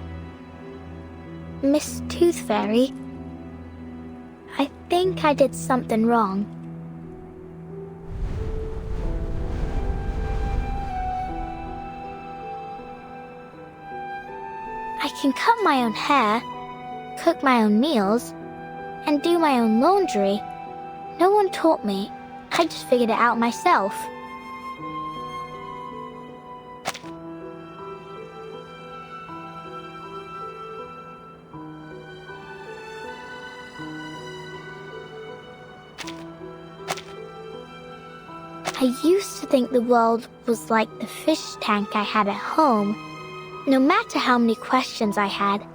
Miss Tooth Fairy, I think I did something wrong. I can cut my own hair, cook my own meals, and do my own laundry. No one taught me. I just figured it out myself. I used to think the world was like the fish tank I had at home. No matter how many questions I had,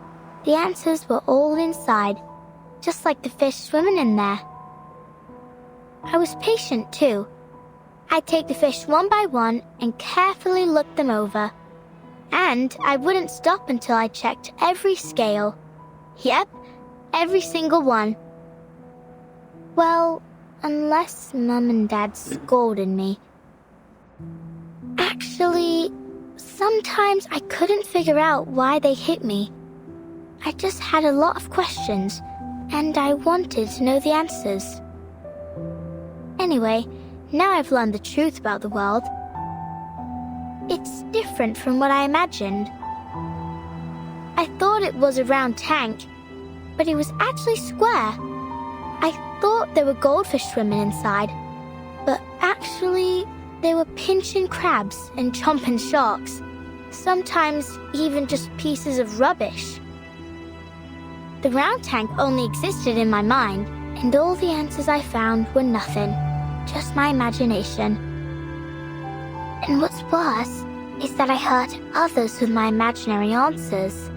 the answers were all inside, just like the fish swimming in there. I was patient too. I'd take the fish one by one and carefully look them over. And I wouldn't stop until I checked every scale. Yep, every single one. Well, unless Mum and Dad scolded me. Actually, sometimes I couldn't figure out why they hit me. I just had a lot of questions, and I wanted to know the answers. Anyway, now I've learned the truth about the world. It's different from what I imagined. I thought it was a round tank, but it was actually square. I thought there were goldfish swimming inside, but actually there were pinching crabs and chomping sharks. Sometimes even just pieces of rubbish. The round tank only existed in my mind, and all the answers I found were nothing, just my imagination. And what's worse is that I hurt others with my imaginary answers.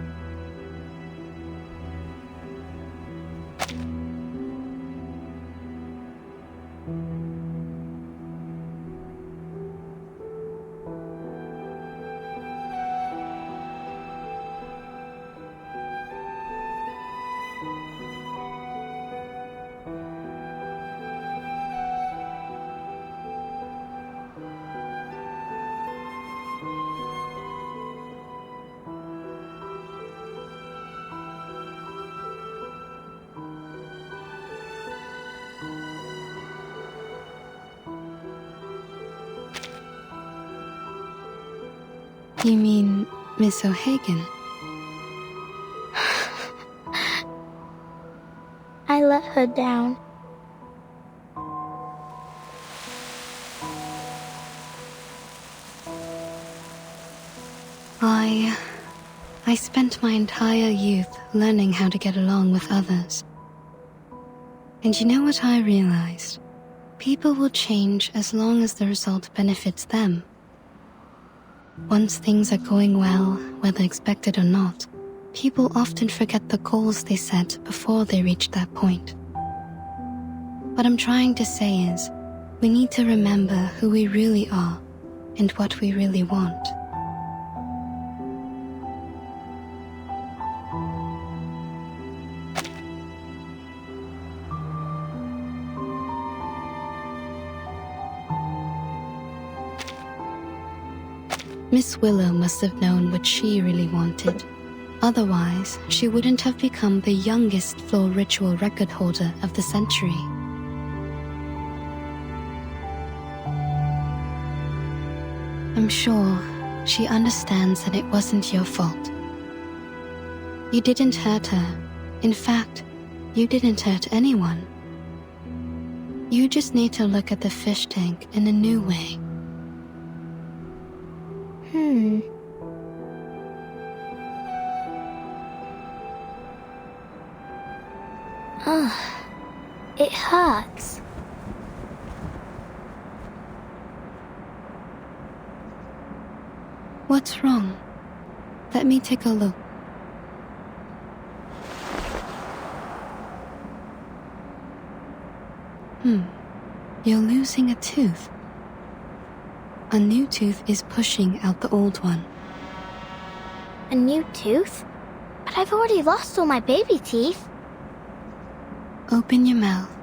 You mean Miss O'Hagan? I let her down. I spent my entire youth learning how to get along with others. And you know what I realized? People will change as long as the result benefits them. Once things are going well, whether expected or not, people often forget the goals they set before they reach that point. What I'm trying to say is, we need to remember who we really are and what we really want. Miss Willow must have known what she really wanted. Otherwise, she wouldn't have become the youngest floor ritual record holder of the century. I'm sure she understands that it wasn't your fault. You didn't hurt her. In fact, you didn't hurt anyone. You just need to look at the fish tank in a new way. Ugh, it hurts. What's wrong? Let me take a look. You're losing a tooth. A new tooth is pushing out the old one. A new tooth? But I've already lost all my baby teeth. Open your mouth.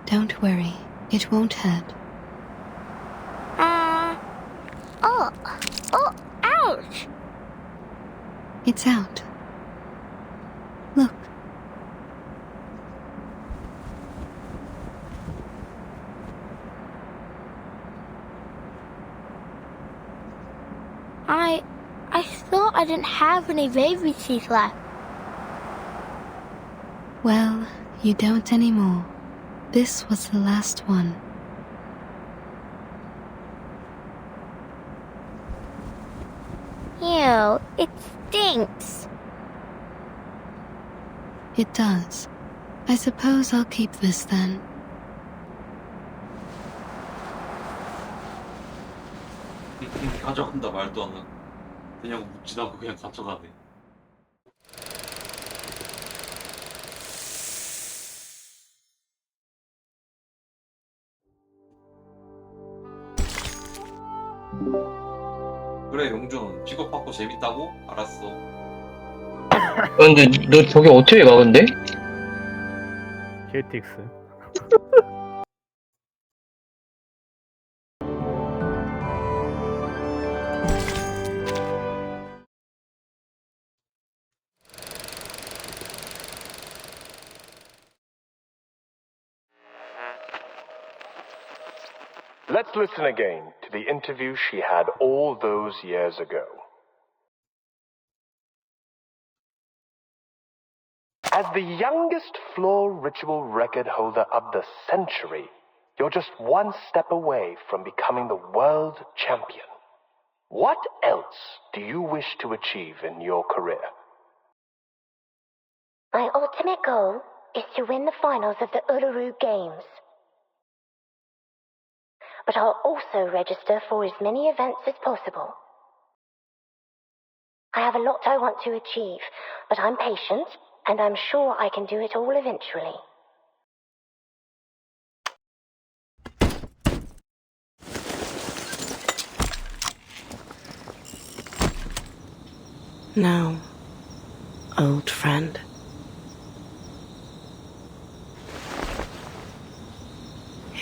Don't worry, it won't hurt. Ouch! It's out. Look. I thought I didn't have any baby teeth left. Well, you don't anymore. This was the last one. Ew, it stinks. It does. I suppose I'll keep this then. 가져간다 말도 안 하고 그냥 묻지도 그냥 가져가네. 그래 용준 픽업받고 재밌다고? 알았어. 근데 너 저기 어떻게 가 근데? KTX. Let's listen again to the interview she had all those years ago. As the youngest floor ritual record holder of the century, you're just one step away from becoming the world champion. What else do you wish to achieve in your career? My ultimate goal is to win the finals of the Uluru Games. But I'll also register for as many events as possible. I have a lot I want to achieve, but I'm patient, and I'm sure I can do it all eventually. Now, old friend.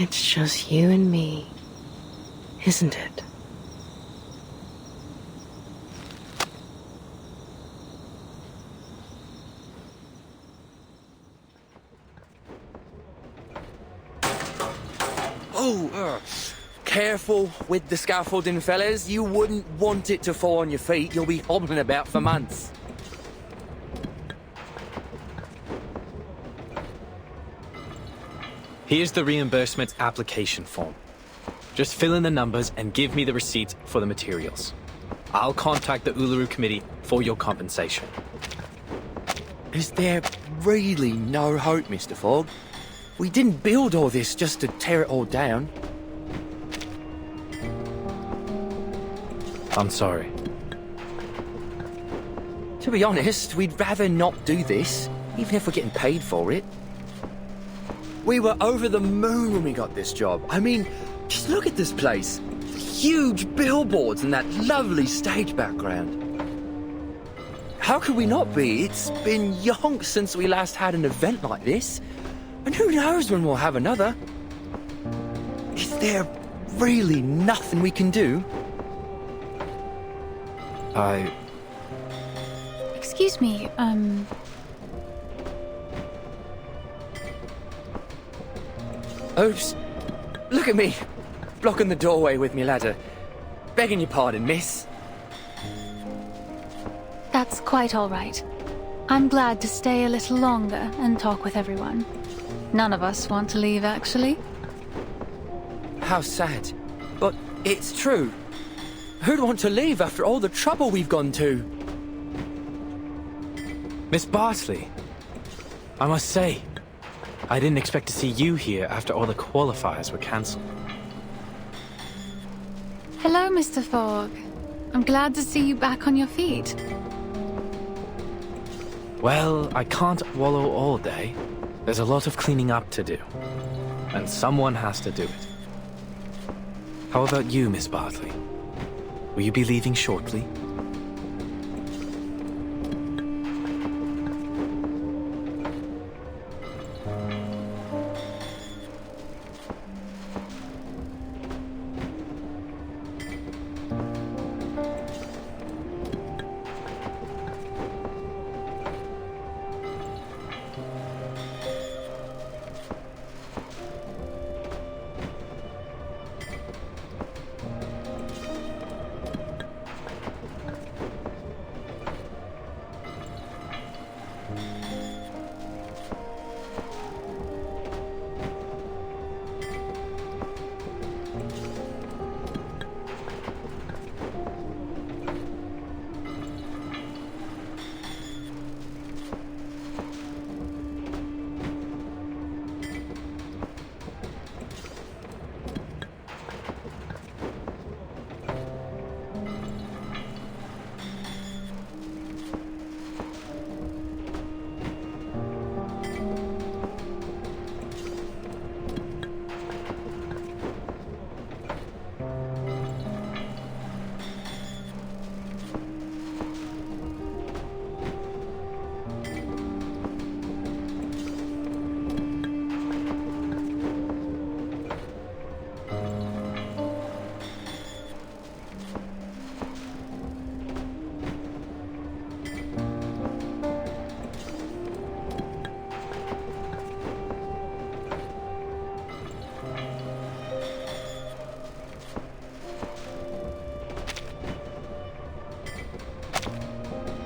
It's just you and me, isn't it? Careful with the scaffolding, fellas. You wouldn't want it to fall on your feet. You'll be hobbling about for months. Here's the reimbursement application form. Just fill in the numbers and give me the receipt for the materials. I'll contact the Uluru Committee for your compensation. Is there really no hope, Mr. Fogg? We didn't build all this just to tear it all down. I'm sorry. To be honest, we'd rather not do this, even if we're getting paid for it. We were over the moon when we got this job. I mean, just look at this place. Huge billboards and that lovely stage background. How could we not be? It's been yonks since we last had an event like this. And who knows when we'll have another? Is there really nothing we can do? Excuse me, Oops. Look at me, blocking the doorway with me ladder. Begging your pardon, miss. That's quite all right. I'm glad to stay a little longer and talk with everyone. None of us want to leave, actually. How sad. But it's true. Who'd want to leave after all the trouble we've gone to? Miss Bartley, I must say, I didn't expect to see you here after all the qualifiers were cancelled. Hello, Mr. Fogg. I'm glad to see you back on your feet. Well, I can't wallow all day. There's a lot of cleaning up to do. And someone has to do it. How about you, Miss Bartley? Will you be leaving shortly?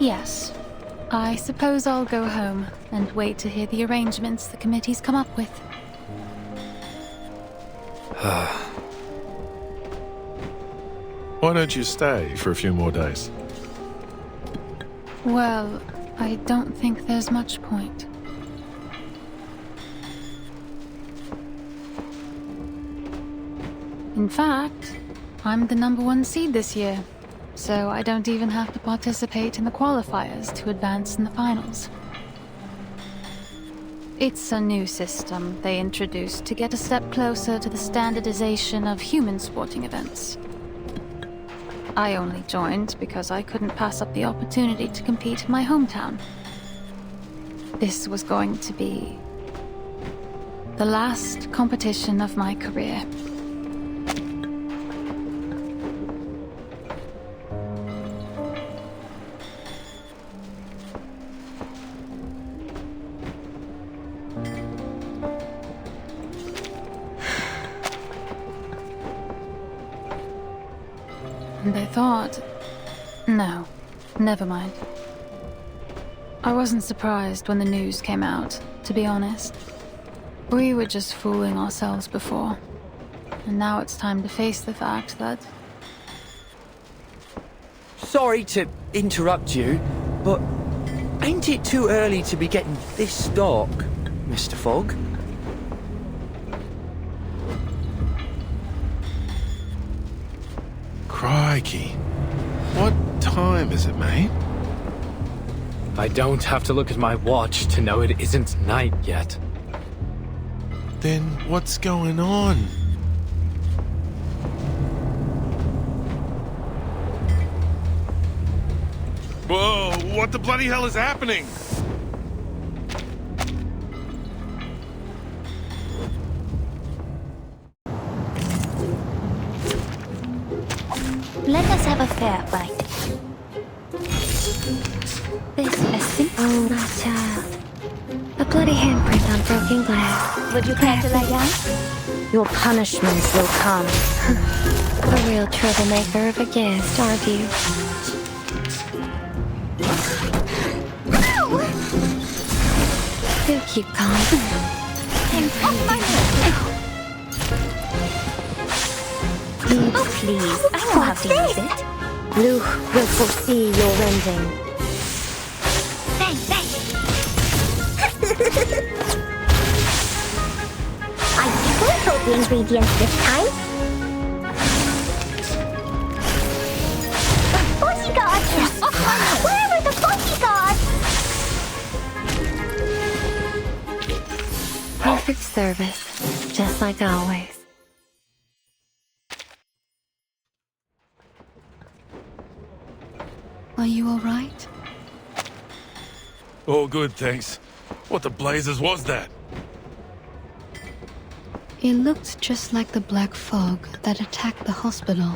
Yes. I suppose I'll go home and wait to hear the arrangements the committee's come up with. Why don't you stay for a few more days? Well, I don't think there's much point. In fact, I'm the #1 seed this year, so I don't even have to participate in the qualifiers to advance in the finals. It's a new system they introduced to get a step closer to the standardization of human sporting events. I only joined because I couldn't pass up the opportunity to compete in my hometown. This was going to be the last competition of my career. And I thought, no, never mind. I wasn't surprised when the news came out, to be honest. We were just fooling ourselves before. And now it's time to face the fact that... Sorry to interrupt you, but ain't it too early to be getting this dark, Mr. Fogg? Crikey. What time is it, mate? I don't have to look at my watch to know it isn't night yet. Then what's going on? Whoa, what the bloody hell is happening? Let us have a fair fight. This is simple. Oh, my child. A bloody handprint on broken glass. Would you care to lie down? Your punishments will come. A real troublemaker of a guest, aren't you? Do keep calm. And off my head! Please, I know how to use it. Luke will foresee your rending. Bang, bang! I controlled the ingredients this time. Bodyguards! Where were the bodyguards? Perfect service, just like always. Are you all right? All good, thanks. What the blazes was that? It looked just like the black fog that attacked the hospital.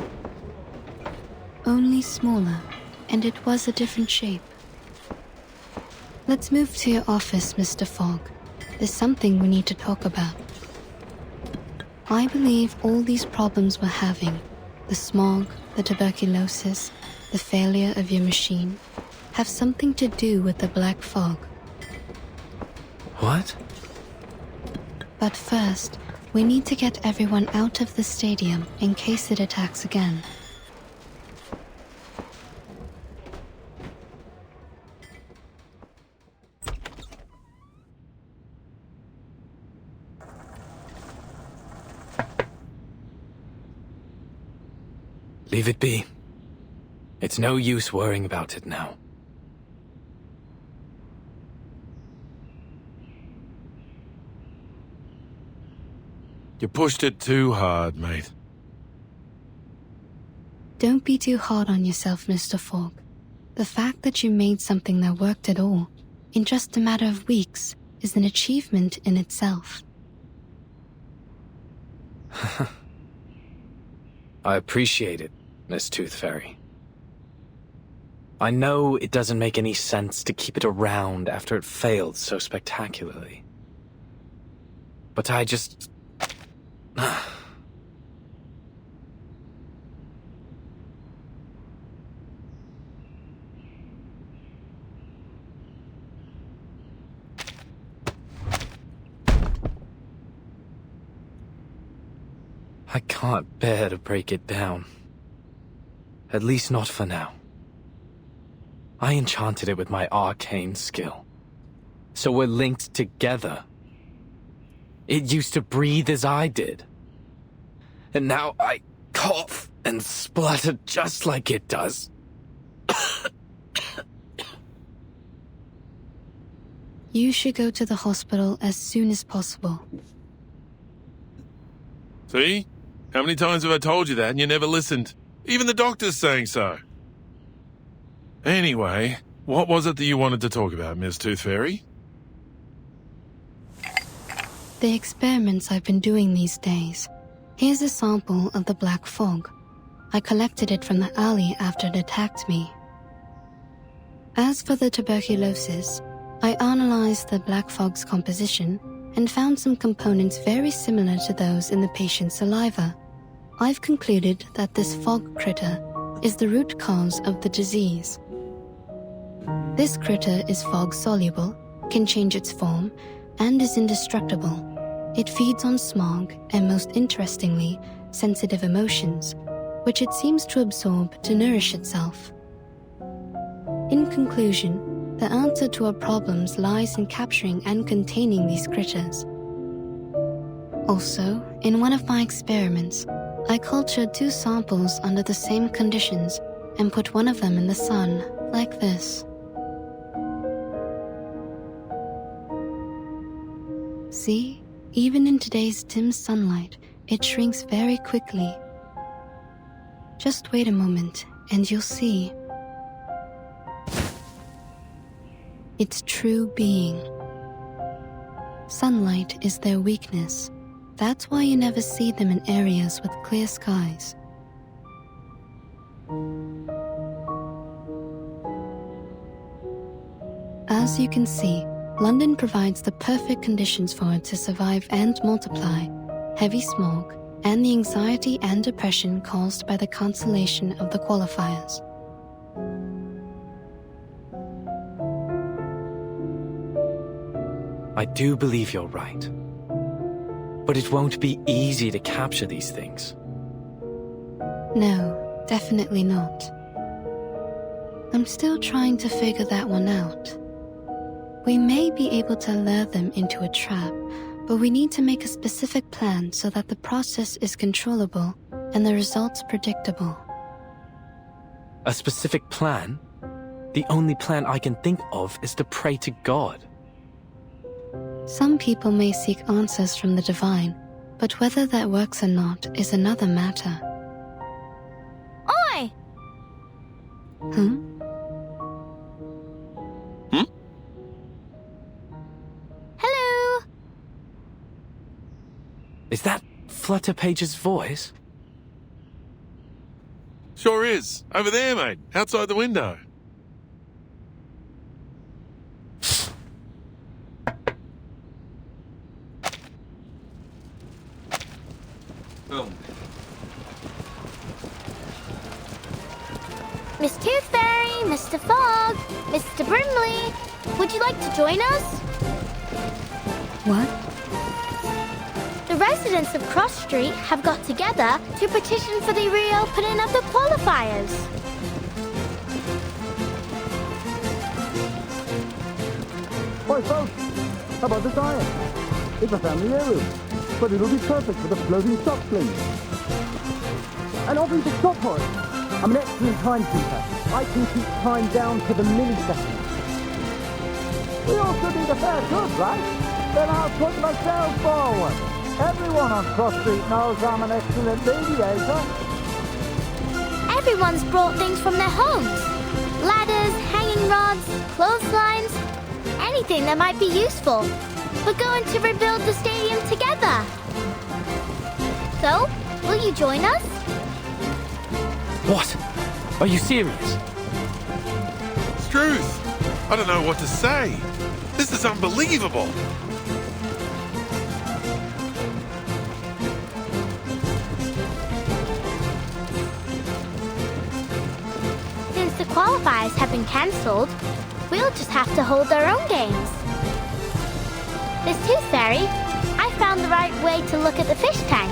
Only smaller, and it was a different shape. Let's move to your office, Mr. Fogg. There's something we need to talk about. I believe all these problems we're having, the smog, the tuberculosis, the failure of your machine, have something to do with the black fog. What? But first, we need to get everyone out of the stadium in case it attacks again. Leave it be. It's no use worrying about it now. You pushed it too hard, mate. Don't be too hard on yourself, Mr. Fogg. The fact that you made something that worked at all, in just a matter of weeks, is an achievement in itself. I appreciate it, Miss Tooth Fairy. I know it doesn't make any sense to keep it around after it failed so spectacularly. But I just... I can't bear to break it down. At least not for now. I enchanted it with my arcane skill. So we're linked together. It used to breathe as I did. And now I cough and splutter just like it does. You should go to the hospital as soon as possible. See? How many times have I told you that and you never listened? Even the doctor's saying so. Anyway, what was it that you wanted to talk about, Miss Tooth Fairy? The experiments I've been doing these days. Here's a sample of the black fog. I collected it from the alley after it attacked me. As for the tuberculosis, I analyzed the black fog's composition and found some components very similar to those in the patient's saliva. I've concluded that this fog critter is the root cause of the disease. This critter is fog-soluble, can change its form, and is indestructible. It feeds on smog and, most interestingly, sensitive emotions, which it seems to absorb to nourish itself. In conclusion, the answer to our problems lies in capturing and containing these critters. Also, in one of my experiments, I cultured 2 samples under the same conditions and put one of them in the sun, like this. See? Even in today's dim sunlight, it shrinks very quickly. Just wait a moment, and you'll see. Its true being. Sunlight is their weakness. That's why you never see them in areas with clear skies. As you can see, London provides the perfect conditions for it to survive and multiply. Heavy smog, and the anxiety and depression caused by the cancellation of the qualifiers. I do believe you're right. But it won't be easy to capture these things. No, definitely not. I'm still trying to figure that one out. We may be able to lure them into a trap, but we need to make a specific plan so that the process is controllable and the results predictable. A specific plan? The only plan I can think of is to pray to God. Some people may seek answers from the divine, but whether that works or not is another matter. Oi! Hello? Is that Flutterpage's voice? Sure is. Over there, mate. Outside the window. Boom. Miss Tooth Fairy, Mr. Fogg, Mr. Brimley, would you like to join us? What? The residents of Cross Street have got together to petition for the reopening of the qualifiers. Hi folks, how about the diet? It's a family heirloom, but it'll be perfect for the floating stock fleas. And I'll be the stop for it. I'm an excellent timekeeper. I can keep time down to the millisecond. We also need a fair good, right? Then I'll put myself forward. Everyone on Cross Street knows I'm an excellent mediator. Everyone's brought things from their homes. Ladders, hanging rods, clotheslines, anything that might be useful. We're going to rebuild the stadium together. So, will you join us? What? Are you serious? Struth! I don't know what to say. This is unbelievable. Since the qualifiers have been cancelled, we'll just have to hold our own games. Miss Tooth Fairy, I found the right way to look at the fish tank.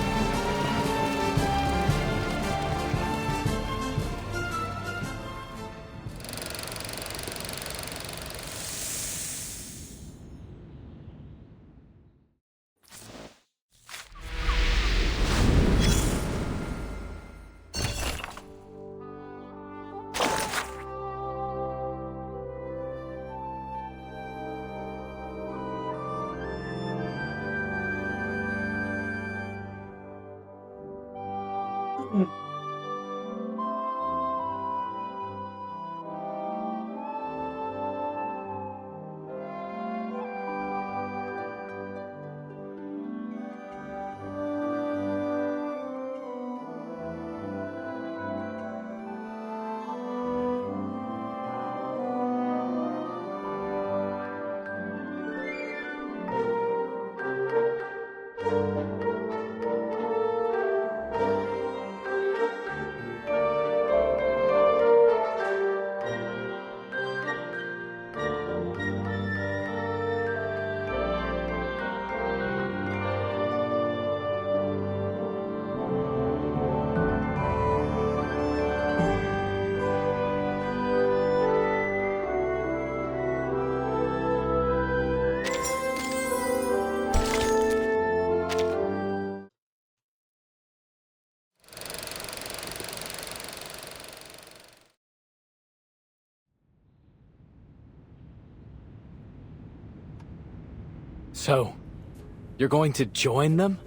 So, you're going to join them?